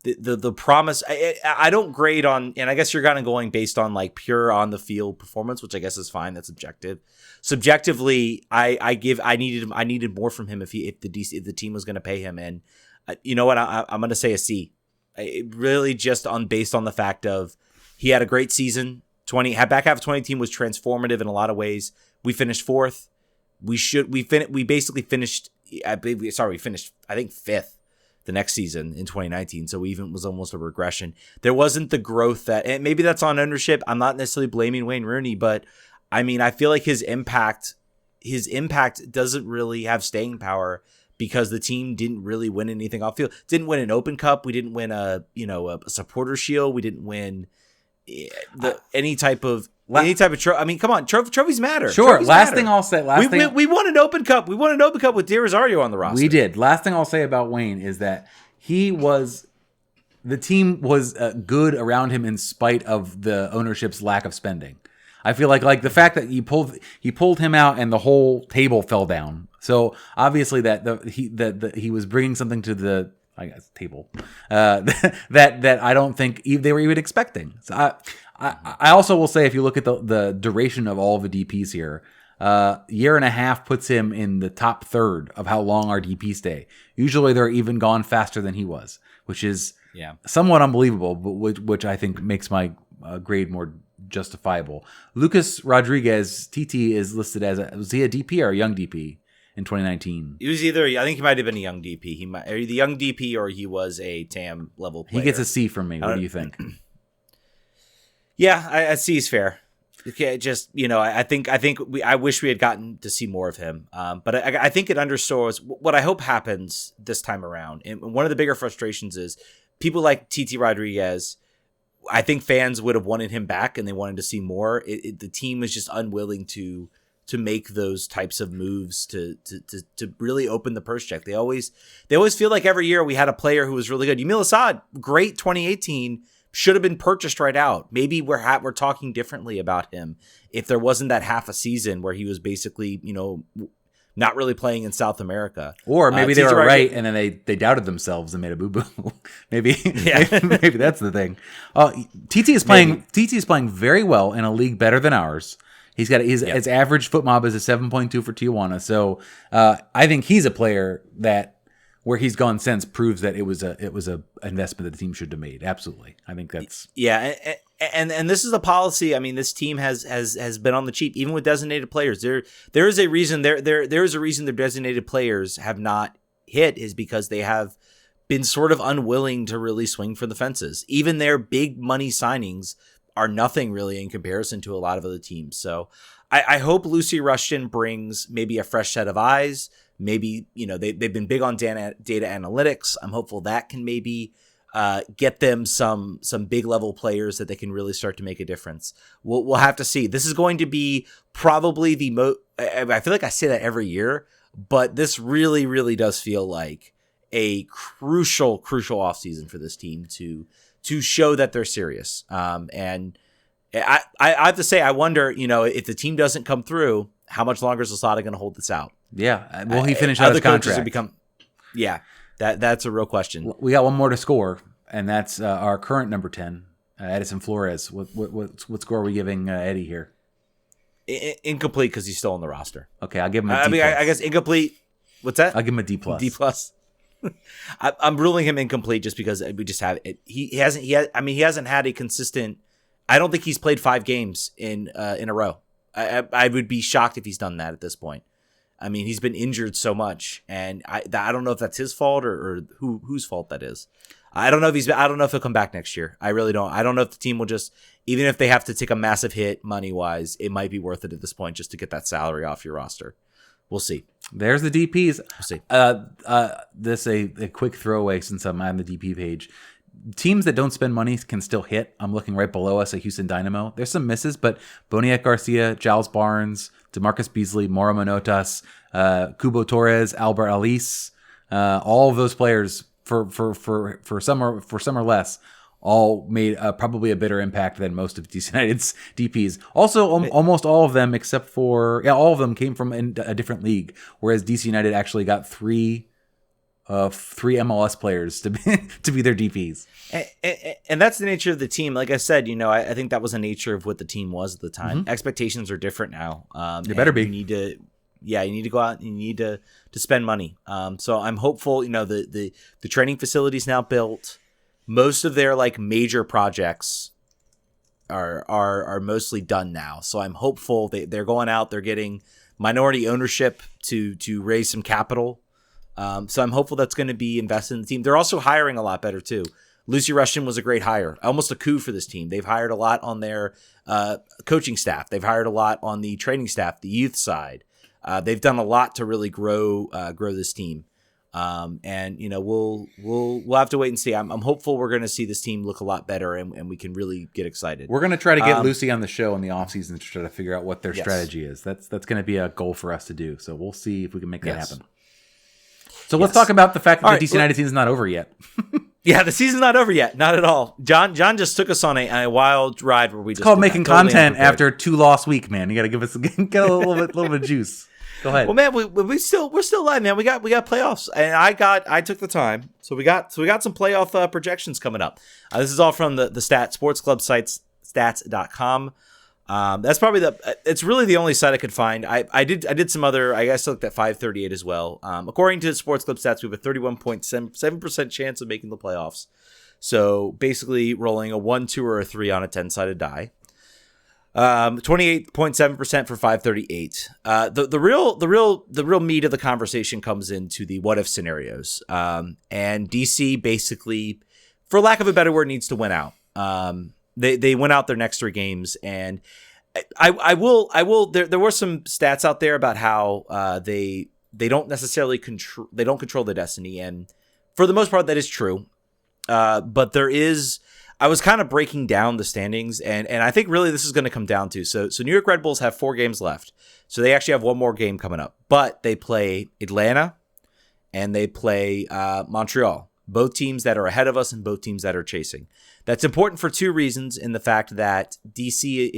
the promise. I don't grade on, and I guess you're kind of going based on like pure on the field performance, which I guess is fine. That's objective. Subjectively, I needed more from him if the team was going to pay him. And you know what? I'm going to say a C. Really just based on the fact of he had a great season. Back half of 2018 was transformative in a lot of ways. We finished fourth. We basically finished. We finished I think fifth the next season in 2019. So even was almost a regression. There wasn't the growth and maybe that's on ownership. I'm not necessarily blaming Wayne Rooney, but I mean I feel like his impact doesn't really have staying power because the team didn't really win anything off field. Didn't win an Open Cup. We didn't win a supporter shield. We didn't win any type of trophy. I mean, come on, trophies matter. Sure. Trophies matter. Thing I'll say. We won an Open Cup. We won an Open Cup with De Rosario on the roster. We did. Last thing I'll say about Wayne is that the team was good around him in spite of the ownership's lack of spending. I feel like the fact that he pulled him out and the whole table fell down. So obviously that he was bringing something to the table that I don't think they were even expecting. So I also will say if you look at the duration of all of the DPs here, year and a half puts him in the top third of how long our DPs stay. Usually they're even gone faster than he was, which is somewhat unbelievable, but which I think makes my grade more justifiable. Lucas Rodriguez, TT, is listed as was he a DP or a young DP in 2019? He was either, I think he might have been a young DP. He might the young DP or he was a TAM level player. He gets a C from me. What do you think? Yeah, I see he's fair. Okay, just I wish we had gotten to see more of him. But I think it underscores what I hope happens this time around. And one of the bigger frustrations is people like TT Rodriguez. I think fans would have wanted him back and they wanted to see more. The team was just unwilling to make those types of moves to really open the purse check. They always feel like every year we had a player who was really good. Yamil Assad, great 2018, should have been purchased right out. Maybe we're talking differently about him if there wasn't that half a season where he was basically, not really playing in South America. Or maybe they were right and then they doubted themselves and made a boo-boo. maybe that's the thing. TT is playing very well in a league better than ours. He's got his average foot mob is a 7.2 for Tijuana. So I think he's a player that where he's gone since proves that it was a investment that the team should have made. Absolutely. I think that's and this is a policy. I mean, this team has been on the cheap, even with designated players. There is a reason there is a reason their designated players have not hit is because they have been sort of unwilling to really swing for the fences. Even their big money signings are nothing really in comparison to a lot of other teams. So I hope Lucy Rushton brings maybe a fresh set of eyes. Maybe, they've been big on data analytics. I'm hopeful that can maybe get them some big level players that they can really start to make a difference. We'll have to see. This is going to be probably the most, I feel like I say that every year, but this really, really does feel like a crucial offseason for this team to show that they're serious. And I have to say, I wonder, if the team doesn't come through, how much longer is Losada going to hold this out? Yeah. Will he finish out his contract? That's a real question. We got one more to score, and that's our current number 10, Edison Flores. What score are we giving Eddie here? Incomplete because he's still on the roster. Okay, I'll give him a D+. I guess incomplete. What's that? I'll give him a D+. D+. I'm ruling him incomplete just because we just have it. He hasn't had a consistent. I don't think he's played 5 games in a row. I would be shocked if he's done that at this point. I mean, he's been injured so much, and I don't know if that's his fault or whose fault that is. I don't know if he'll come back next year. I really don't. I don't know if the team will just, even if they have to take a massive hit money wise, it might be worth it at this point just to get that salary off your roster. We'll see. There's the DPs. We'll see. This a quick throwaway since I'm on the DP page. Teams that don't spend money can still hit. I'm looking right below us at Houston Dynamo. There's some misses, but Boniek Garcia, Giles Barnes, DeMarcus Beasley, Mauro Manotas, Kubo Torres, Albert Alice, all of those players for some or less, all made probably a better impact than most of DC United's DPs. Also, almost all of them, except for all of them came from a different league, whereas DC United actually got three MLS players to be their DPs. And that's the nature of the team. Like I said, I think that was the nature of what the team was at the time. Mm-hmm. Expectations are different now. They better be. You need to go out and you need to spend money. So I'm hopeful, the training facility's now built. most of their like major projects are mostly done now. So I'm hopeful they're going out, they're getting minority ownership to raise some capital. So I'm hopeful that's going to be invested in the team. They're also hiring a lot better too. Lucy Rushton was a great hire, almost a coup for this team. They've hired a lot on their coaching staff. They've hired a lot on the training staff, the youth side. They've done a lot to really grow this team. And you know, we'll have to wait and see. I'm hopeful we're going to see this team look a lot better, and we can really get excited. We're going to try to get Lucy on the show in the offseason to try to figure out what their strategy is. That's going to be a goal for us to do. So we'll see if we can make that happen. So let's talk about the fact that the DC United season's not over yet. Yeah, the season's not over yet. Not at all. John just took us on a wild ride where we just it's called making content after 2 loss week, man. You got to give us get a little bit of juice. Go ahead. Well, man, we're still live, man. We got playoffs, and I took the time, so we got some playoff projections coming up. This is all from the sports club sites, stats.com. That's probably it's really the only site I could find. I did some other, I guess I looked at 538 as well. According to Sports Club Stats, we have a 31.7% chance of making the playoffs. So basically rolling a 1, 2, or a 3 on a 10-sided die. 28.7% for 538. The real meat of the conversation comes into the what if scenarios. And DC basically, for lack of a better word, needs to win out. They went out their next 3 games, and I will. There were some stats out there about how they don't necessarily control their destiny, and for the most part, that is true. But there is. I was kind of breaking down the standings, and I think really this is going to come down to so New York Red Bulls have 4 games left, so they actually have one more game coming up, but they play Atlanta and they play Montreal. Both teams that are ahead of us and both teams that are chasing. That's important for 2 reasons. In the fact that DC,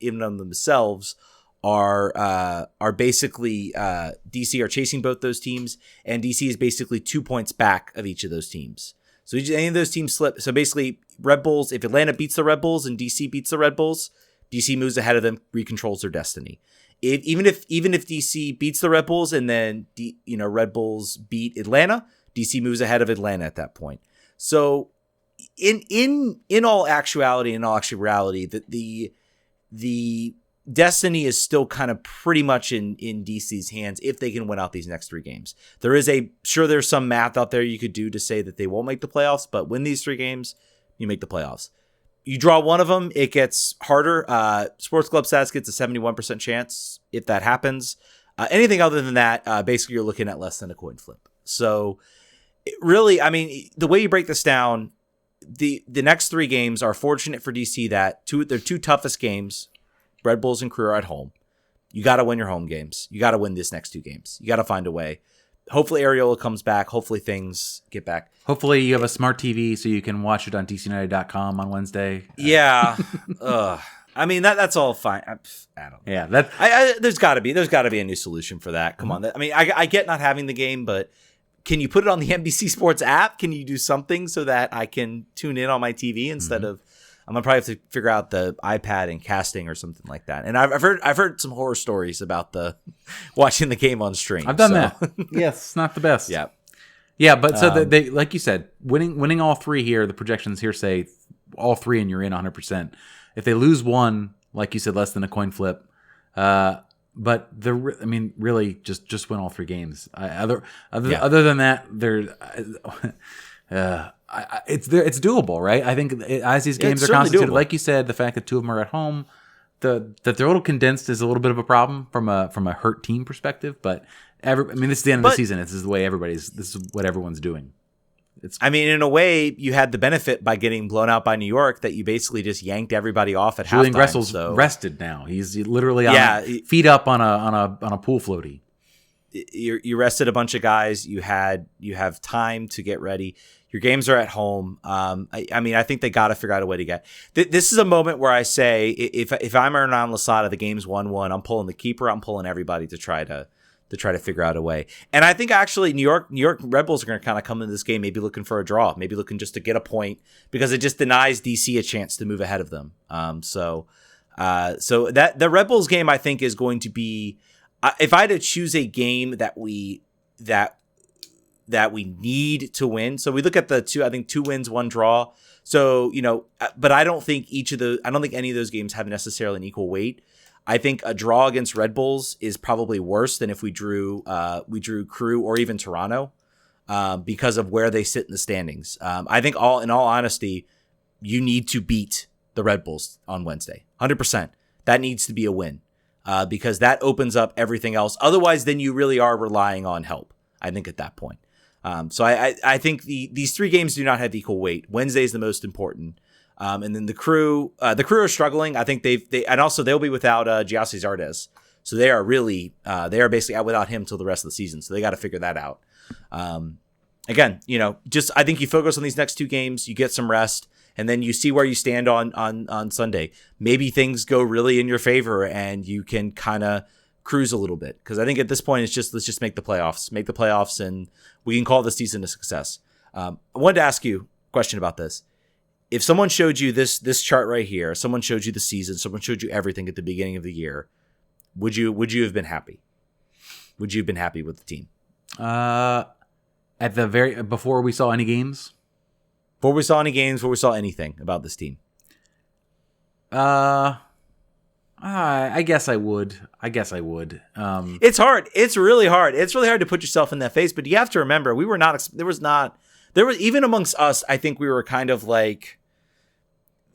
in on themselves, are basically DC are chasing both those teams, and DC is basically 2 points back of each of those teams. So any of those teams slip. So basically, Red Bulls. If Atlanta beats the Red Bulls and DC beats the Red Bulls, DC moves ahead of them, recontrols their destiny. Even if DC beats the Red Bulls and then Red Bulls beat Atlanta, DC moves ahead of Atlanta at that point. So in all actuality, that the destiny is still kind of pretty much in DC's hands if they can win out these next 3 games. There's some math out there you could do to say that they won't make the playoffs, but win these 3 games, you make the playoffs. You draw one of them, it gets harder. Sports Club Stats gets a 71% chance if that happens. Anything other than that, basically you're looking at less than a coin flip. So really, I mean, the way you break this down, the next 3 games are fortunate for DC that their 2 toughest games, Red Bulls and Crew, are at home. You got to win your home games. You got to win this next 2 games. You got to find a way. Hopefully Areola comes back. Hopefully things get back. Hopefully you have a smart TV so you can watch it on DCUnited.com on Wednesday. Yeah. I mean, that's all fine. I don't know. Yeah, there's got to be a new solution for that. Come on. I mean, I get not having the game, but can you put it on the NBC Sports app? Can you do something so that I can tune in on my TV instead of? I'm gonna probably have to figure out the iPad and casting or something like that. And I've heard some horror stories about the watching the game on stream. I've done that. Yes, it's not the best. Yeah. But so they like you said, winning all 3 here. The projections here say all 3, and you're in 100%. If they lose one, like you said, less than a coin flip. But really, just win all 3 games. Other than that, it's doable, right? I think as these games are constituted, like you said, the fact that 2 of them are at home, that they're a little condensed is a little bit of a problem from a hurt team perspective. But this is the end of the season. This is what everyone's doing. In a way, you had the benefit by getting blown out by New York that you basically just yanked everybody off at halftime. Julian Gressel's rested now. He's literally feet up on a pool floaty. You rested a bunch of guys. You have time to get ready. Your games are at home. I think they got to figure out a way to get. This is a moment where I say, if I'm Hernan Losada, the game's 1-1. I'm pulling the keeper. I'm pulling everybody to try to figure out a way. And I think actually New York Red Bulls are going to kind of come into this game maybe looking for a draw, maybe looking just to get a point because it just denies DC a chance to move ahead of them. So that the Red Bulls game I think is going to be, if I had to choose a game that that we need to win. So we look at the two wins, one draw. So, but I don't think any of those games have necessarily an equal weight. I think a draw against Red Bulls is probably worse than if we drew Crew or even Toronto, because of where they sit in the standings. I think in all honesty, you need to beat the Red Bulls on Wednesday. 100%. That needs to be a win, because that opens up everything else. Otherwise, then you really are relying on help, I think, at that point. So I think these 3 games do not have equal weight. Wednesday is the most important. And then the crew are struggling. I think they'll be without Giassi Zardes. So they are basically out without him till the rest of the season. So they got to figure that out. Again, I think you focus on these next 2 games, you get some rest, and then you see where you stand on Sunday. Maybe things go really in your favor and you can kind of cruise a little bit. Because I think at this point, it's let's just make the playoffs, and we can call this season a success. I wanted to ask you a question about this. If someone showed you this chart right here, someone showed you the season, someone showed you everything at the beginning of the year, would you have been happy? Would you have been happy with the team? Before we saw any games? Before we saw any games, before we saw anything about this team? I guess I would. It's hard. It's really hard. It's really hard to put yourself in that phase, but you have to remember, there was even amongst us, I think we were kind of like,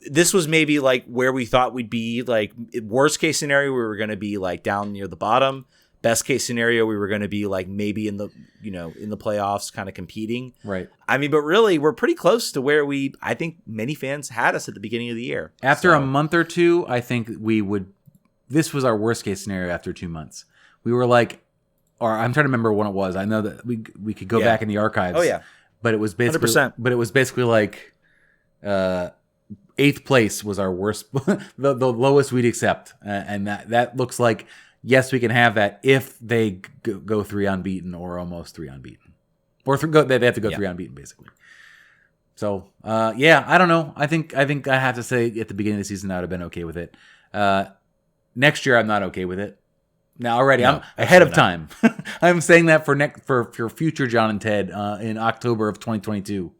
this was maybe like where we thought we'd be. Like, worst case scenario, we were going to be like down near the bottom. Best case scenario, we were going to be like maybe in the playoffs, kind of competing. Right. I mean, but really, we're pretty close to where I think many fans had us at the beginning of the year. After a month or 2, I think this was our worst case scenario after 2 months. We were like, or I'm trying to remember when it was. I know that we could go back in the archives. Oh yeah. But it was basically 100%. But it was basically like 8th place was our worst, the lowest we'd accept, and that looks like, yes, we can have that if they go 3 unbeaten or almost 3 unbeaten, or they have to go 3 unbeaten basically. So I don't know. I think I have to say at the beginning of the season I would have been okay with it. Next year I'm not okay with it. Now already I'm ahead of time. I'm saying that for future John and Ted in October of 2022.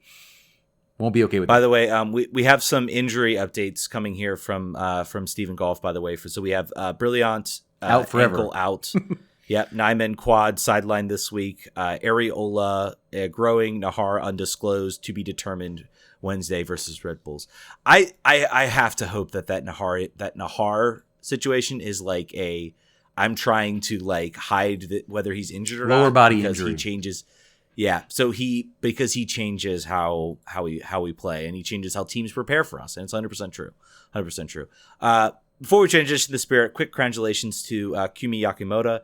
Won't be okay with. By the way, we have some injury updates coming here from Stephen Golf. By the way, so we have Brilliant out forever, ankle out. Yep, Nyman quad sidelined this week. Areola growing, Nahar undisclosed, to be determined Wednesday versus Red Bulls. I have to hope that Nahar situation is like I'm trying to like hide whether he's injured or not. Lower body because injury. He changes. Yeah, so because he changes how we play, and he changes how teams prepare for us, and it's 100% true. 100% true. Before we transition to the Spirit, quick congratulations to Kumi Yakimoto.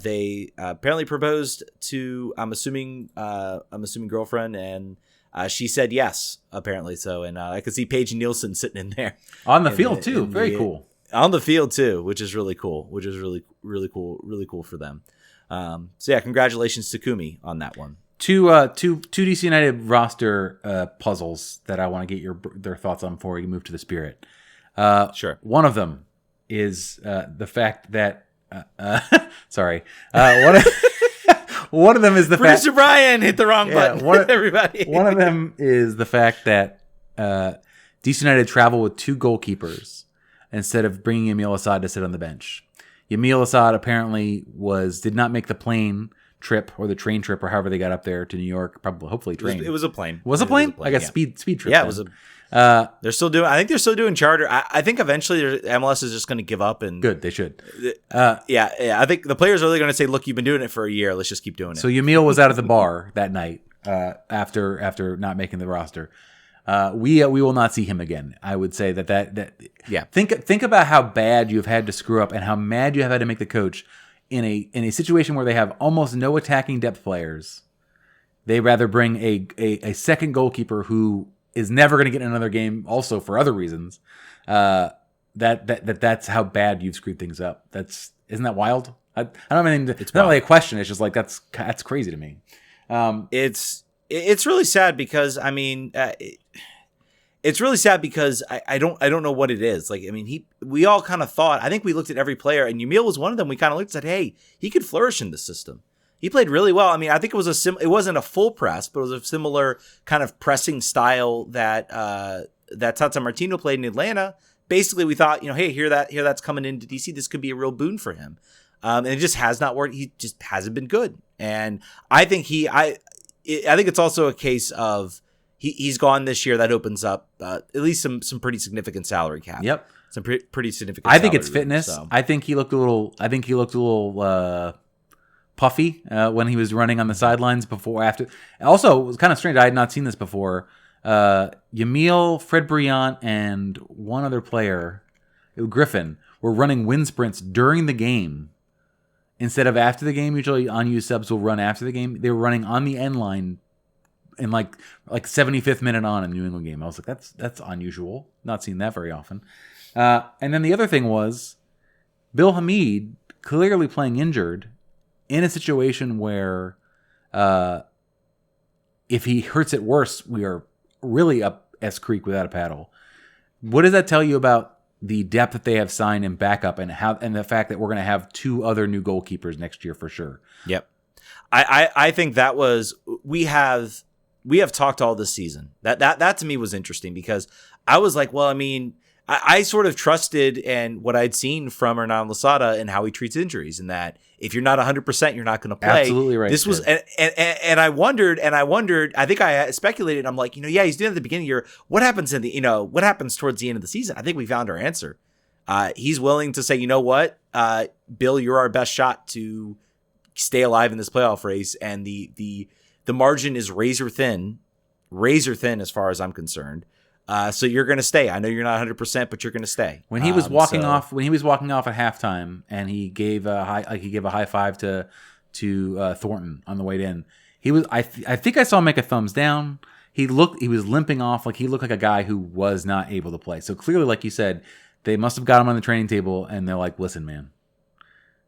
They apparently proposed to I'm assuming girlfriend, and she said yes, apparently so. And I could see Paige Nielsen sitting in there on the field too. Very cool. On the field too, which is really cool. Which is really cool for them. So yeah, congratulations to Kumi on that one. Two DC United roster puzzles that I want to get their thoughts on before we move to the Spirit. Sure. One of them is the fact that one of them is the Producer Brian hit the wrong button. Everybody. One of them is the fact that DC United travel with 2 goalkeepers instead of bringing Emil Assad to sit on the bench. Emil Assad apparently did not make the plane trip or the train trip or however they got up there to New York. Hopefully train. It was a plane. Was it a plane? I guess speed trip. Yeah, it was they're still doing. I think they're still doing charter. I think eventually MLS is just going to give up and. Good, they should. Yeah. I think the players are really going to say, "Look, you've been doing it for a year. Let's just keep doing it." So Emil was out at the bar that night after not making the roster. We will not see him again. I would say that. Yeah. Think about how bad you've had to screw up and how mad you have had to make the coach in a situation where they have almost no attacking depth players. They rather bring a second goalkeeper who is never going to get in another game, also for other reasons. That's how bad you've screwed things up. Isn't that wild? I don't have anything. It's not really a question. It's just like that's crazy to me. It's really sad because I mean. It's really sad because I don't know what it is. Like, I mean, we all kind of thought, I think we looked at every player, and Yamil was one of them. We kind of looked and said, hey, he could flourish in this system. He played really well. I mean, I think it was it wasn't a full press, but it was a similar kind of pressing style that Tata Martino played in Atlanta. Basically, we thought, hey, here that's coming into DC. This could be a real boon for him. And it just has not worked. He just hasn't been good. And I think I think it's also a case of he's gone this year. That opens up at least some pretty significant salary cap. Yep. Some pretty significant. I think it's salary fitness. room, so. I think he looked a little puffy when he was running on the sidelines before. After, also, it was kind of strange. I had not seen this before. Yamil, Fred Briant, and one other player, Griffin, were running wind sprints during the game instead of after the game. Usually, unused subs will run after the game. They were running on the end line in like 75th minute on in the New England game. I was like, that's unusual. Not seen that very often. And then the other thing was Bill Hamid clearly playing injured in a situation where if he hurts it worse, we are really up S Creek without a paddle. What does that tell you about the depth that they have signed in backup and the fact that we're going to have 2 other new goalkeepers next year for sure? Yep. I think that was we have talked all this season. That to me was interesting because I was like, well, I mean, I sort of trusted and what I'd seen from Hernan Losada and how he treats injuries, and that if you're not 100%, you're not going to play. Absolutely right. This was, and I wondered. I think I speculated. I'm like, yeah, he's doing it at the beginning of the year. What happens what happens towards the end of the season? I think we found our answer. He's willing to say, you know what, Bill, you're our best shot to stay alive in this playoff race, and the margin is razor thin as far as I'm concerned. So you're going to stay. I know you're not 100%, but you're going to stay. When he was walking off at halftime, and he gave a high five to Thornton on the way in, he was. I think I saw him make a thumbs down. He was limping off, like he looked like a guy who was not able to play. So clearly, like you said, they must have got him on the training table, and they're like, "Listen, man,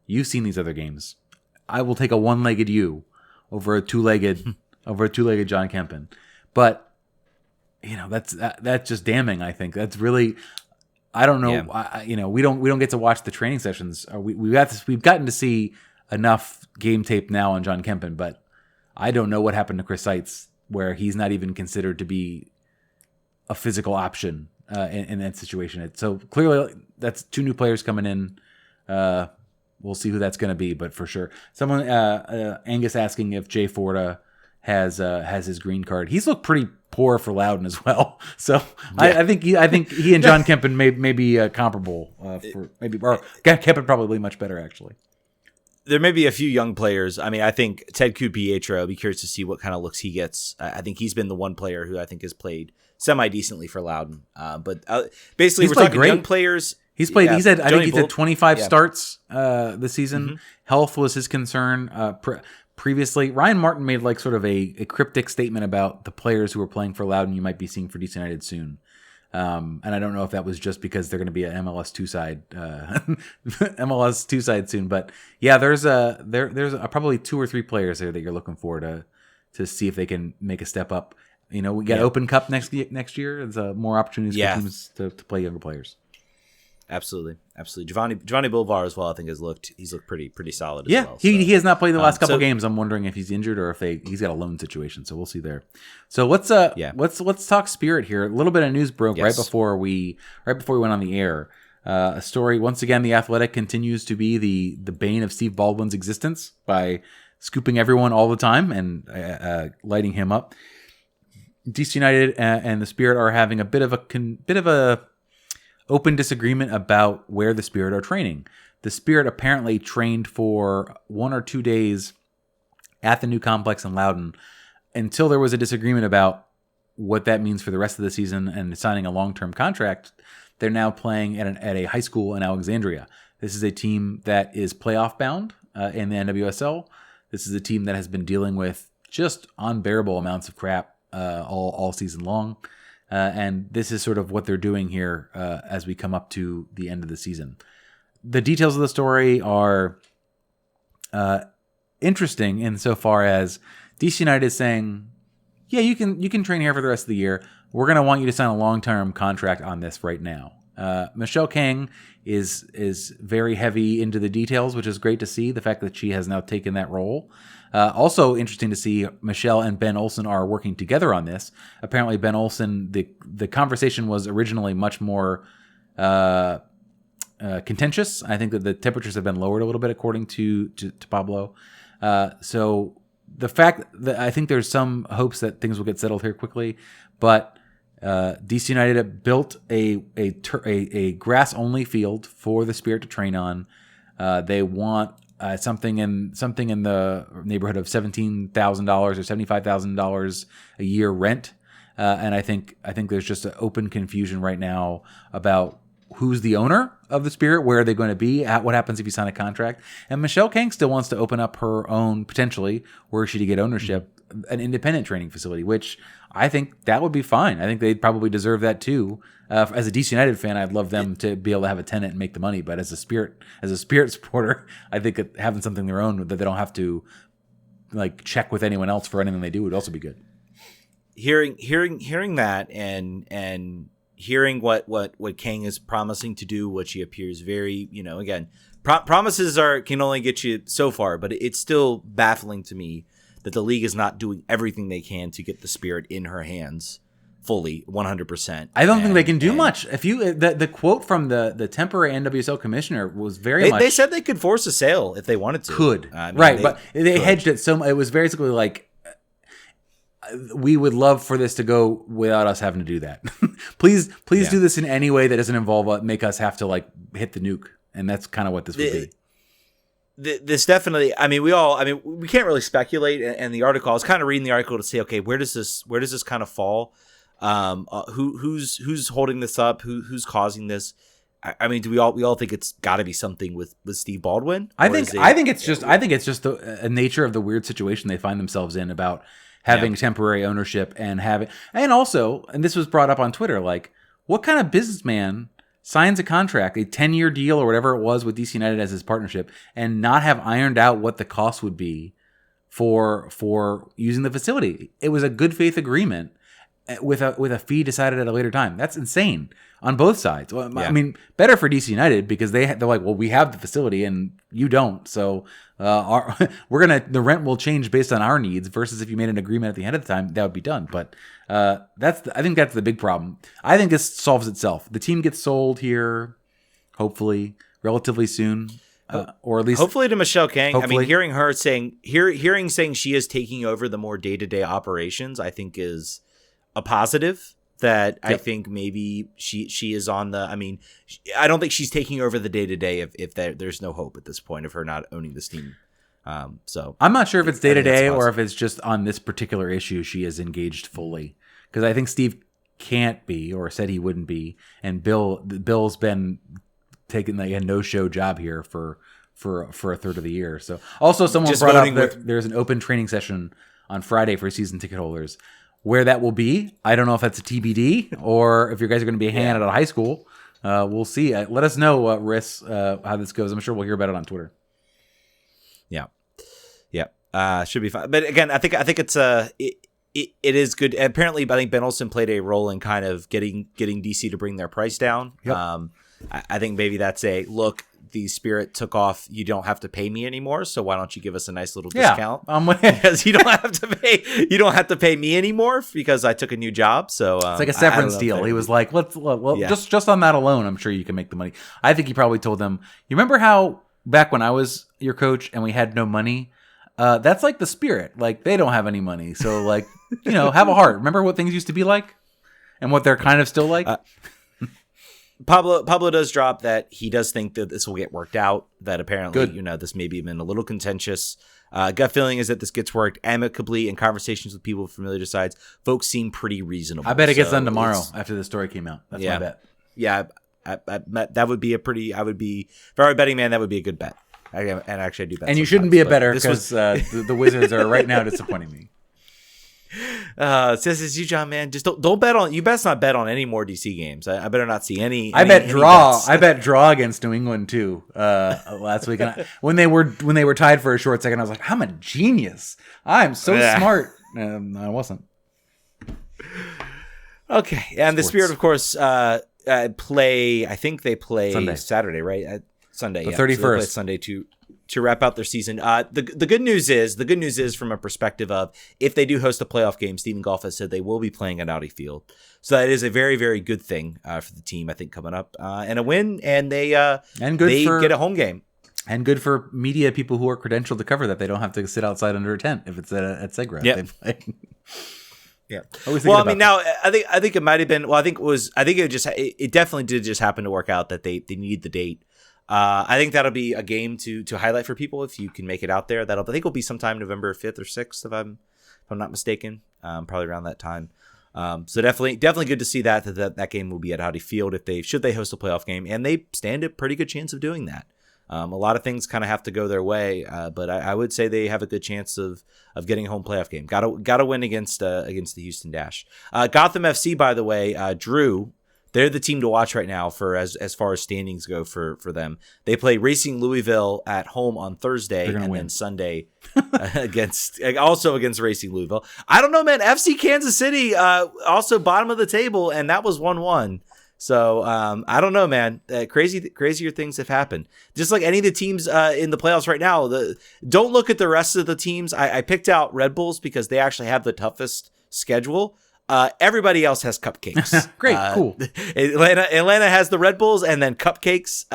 you've seen these other games. I will take a one-legged you over a two-legged John Kempen." But that's just damning. I think that's really. I don't know. Yeah. We don't get to watch the training sessions. We've gotten to see enough game tape now on John Kempen, but I don't know what happened to Chris Seitz, where he's not even considered to be a physical option in that situation. So clearly, that's 2 new players coming in. We'll see who that's going to be, but for sure, someone Angus asking if Jay Forda has his green card. He's looked pretty poor for Loudoun as well. So yeah. I think he and John Kempen may be comparable or Kempen probably much better actually. There may be a few young players. I mean, I think Ted Pietro, I'll be curious to see what kind of looks he gets. I think he's been the one player who I think has played semi-decently for Loudoun. But basically, we're talking great. Young players. He's played. Yeah, I think he's had 25 starts this season. Mm-hmm. Health was his concern. Previously, Ryan Martin made like sort of a cryptic statement about the players who were playing for Loudoun you might be seeing for DC United soon. And I don't know if that was just because they're going to be an MLS 2-side soon. But yeah, there's probably 2 or 3 players there that you're looking for to see if they can make a step up. We got Open Cup next year. There's more opportunities for teams to play younger players. Absolutely. Giovanni Boulvar as well, I think he's looked pretty solid as well. He has not played the last couple games. I'm wondering if he's injured or if he's got a loan situation. So we'll see there. So let's talk Spirit here. A little bit of news broke right before we went on the air. A story once again. The Athletic continues to be the bane of Steve Baldwin's existence by scooping everyone all the time and lighting him up. DC United and the Spirit are having a bit of a open disagreement about where the Spirit are training. The Spirit apparently trained for 1 or 2 days at the new complex in Loudoun until there was a disagreement about what that means for the rest of the season and signing a long-term contract. They're now playing at a high school in Alexandria. This is a team that is playoff bound in the NWSL. This is a team that has been dealing with just unbearable amounts of crap all season long. And this is sort of what they're doing here as we come up to the end of the season. The details of the story are interesting insofar as DC United is saying, yeah, you can train here for the rest of the year. We're going to want you to sign a long-term contract on this right now. Michelle Kang is very heavy into the details, which is great to see. The fact that she has now taken that role. Also interesting to see Michelle and Ben Olsen are working together on this. Apparently, Ben Olsen, the conversation was originally much more contentious. I think that the temperatures have been lowered a little bit, according to Pablo. So the fact that I think there's some hopes that things will get settled here quickly, but DC United built a grass only field for the Spirit to train on. They want something in the neighborhood of $17,000 or $75,000 a year rent, and I think there's just an open confusion right now about who's the owner of the Spirit, where are they going to be, what happens if you sign a contract. And Michelle Kang still wants to open up her own, potentially, were she to get ownership, an independent training facility, which I think that would be fine. I think they'd probably deserve that too. As a DC United fan, I'd love them to be able to have a tenant and make the money. But as a Spirit supporter, I think that having something of their own that they don't have to like check with anyone else for anything they do would also be good. Hearing that and hearing what Kang is promising to do, which he appears very, again, promises can only get you so far, but it's still baffling to me that the league is not doing everything they can to get the Spirit in her hands fully, 100%. I don't think they can do much. If you the quote from the temporary NWSL commissioner was very much. They said they could force a sale if they wanted to. But they hedged it so much. It was basically like, we would love for this to go without us having to do that. please do this in any way that doesn't involve make us have to like hit the nuke, and that's kind of what this would be. This definitely. We can't really speculate. And the article, I was kind of reading the article to say, okay, where does this kind of fall? Who's holding this up? Who's causing this? Do we all think it's got to be something with Steve Baldwin? I think it's just the nature of the weird situation they find themselves in about having temporary ownership and also, this was brought up on Twitter, like, what kind of businessman signs a contract, a 10-year deal or whatever it was with DC United as his partnership, and not have ironed out what the cost would be for using the facility? It was a good faith agreement with a fee decided at a later time. That's insane on both sides. Well, better for DC United because they're like, well, we have the facility and you don't, so the rent will change based on our needs. Versus if you made an agreement at the end of the time, that would be done. But I think that's the big problem. I think this solves itself. The team gets sold here, hopefully, relatively soon. Or at least hopefully to Michelle Kang. Hopefully. Hearing her saying she is taking over the more day-to-day operations, I think is a positive. That I think maybe she is on the. I don't think she's taking over the day-to-day if there's no hope at this point of her not owning this team. So I'm not sure if it's day-to-day or if it's just on this particular issue she is engaged fully, because I think Steve can't be, or said he wouldn't be, and Bill's been taking a no-show job here for a third of the year. So also someone just brought up that there's an open training session on Friday for season ticket holders. Where that will be, I don't know if that's a TBD or if you guys are going to be hanging out at a high school. We'll see. Let us know, Riss, how this goes. I'm sure we'll hear about it on Twitter. Yeah. Should be fine. But again, I think it's it is good. Apparently, I think Ben Olsen played a role in kind of getting DC to bring their price down. Yep. I think maybe that's a look. The Spirit took off. You don't have to pay me anymore, so why don't you give us a nice little discount? Because you don't have to pay me anymore because I took a new job. So it's like a severance deal. He was like, just on that alone, I'm sure you can make the money. I think he probably told them, you remember how back when I was your coach and we had no money? That's like the Spirit. Like, they don't have any money, so like, have a heart. Remember what things used to be like, and what they're kind of still like. Pablo does drop that he does think that this will get worked out, that apparently, this may be been a little contentious. Gut feeling is that this gets worked amicably in conversations with people with familiar sides. Folks seem pretty reasonable. I bet it gets done tomorrow after the story came out. That's my bet. Yeah, that would be if I were a betting man, that would be a good bet. And actually I do bet. And you shouldn't be a bettor because the Wizards are right now disappointing me. Says it's you, John, man. Just don't bet on. You best not bet on any more DC games. I better not see any. I bet draw. I bet draw against New England too. Last week, and when they were tied for a short second, I was like, I'm a genius. I'm so smart. I wasn't. Okay, and the Spirit, of course, play. I think they play Sunday. Saturday, right? Sunday, The yeah. 31st. So they play Sunday to wrap out their season. The good news is from a perspective of if they do host a playoff game, Stephen Goff has said they will be playing at Audi Field. So that is a very, very good thing for the team, I think, coming up. And a win, and they get a home game. And good for media people who are credentialed to cover that. They don't have to sit outside under a tent if it's at Segra. Yeah. Yeah. Well, I mean, now I think it might have been. Well, I think it definitely did just happen to work out that they need the date. I think that'll be a game to highlight for people if you can make it out there. I think will be sometime November 5th or 6th if I'm not mistaken. Probably around that time. So definitely good to see that game will be at Audi Field should they host a playoff game, and they stand a pretty good chance of doing that. A lot of things kind of have to go their way, but I would say they have a good chance of getting a home playoff game. Got to win against the Houston Dash. Gotham FC, by the way, Drew, they're the team to watch right now for as far as standings go for them. They play Racing Louisville at home on Thursday, and then Sunday against Racing Louisville. I don't know, man. FC Kansas City also bottom of the table, and that was 1-1. So I don't know, man. Crazier things have happened. Just like any of the teams in the playoffs right now. Don't look at the rest of the teams. I picked out Red Bulls because they actually have the toughest schedule. Everybody else has cupcakes. Great, cool. Atlanta has the Red Bulls and then cupcakes.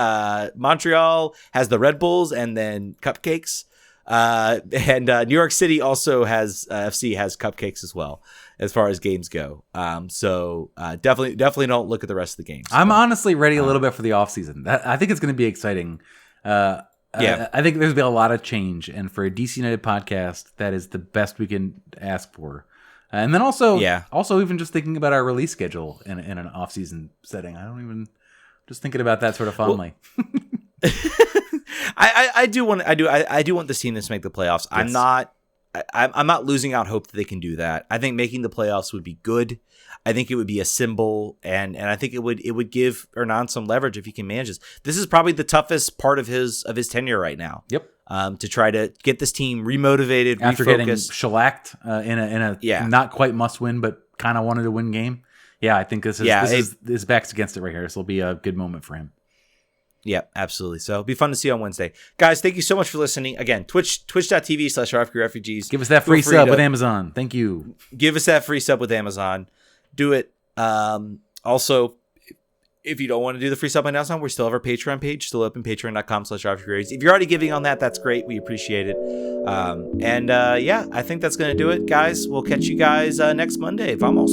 Montreal has the Red Bulls and then cupcakes. And New York City also has FC has cupcakes as well as far as games go. So definitely don't look at the rest of the games. I'm honestly ready a little bit for the offseason. I think it's going to be exciting. I think there's been a lot of change, and for a DC United podcast, that is the best we can ask for. And then also even just thinking about our release schedule in an off-season setting. Just thinking about that sort of fondly. Well, I do want this team to make the playoffs. Yes. I'm not losing out hope that they can do that. I think making the playoffs would be good. I think it would be a symbol, and I think it would give Hernan some leverage if he can manage this. This is probably the toughest part of his tenure right now. Yep. To try to get this team remotivated, after refocused. Getting shellacked in a not quite must win, but kind of wanted to win game. Yeah, I think this is back's against it right here. This will be a good moment for him. Yeah, absolutely. So it'll be fun to see on Wednesday. Guys, thank you so much for listening. Again, twitch.tv/RFK Refugees. Give us that free sub with Amazon. Thank you. Give us that free sub with Amazon. Do it. Also, if you don't want to do the free sub on Amazon, we still have our Patreon page, still open, patreon.com/RFK. If you're already giving on that, that's great. We appreciate it. I think that's going to do it, guys. We'll catch you guys next Monday. Vamos.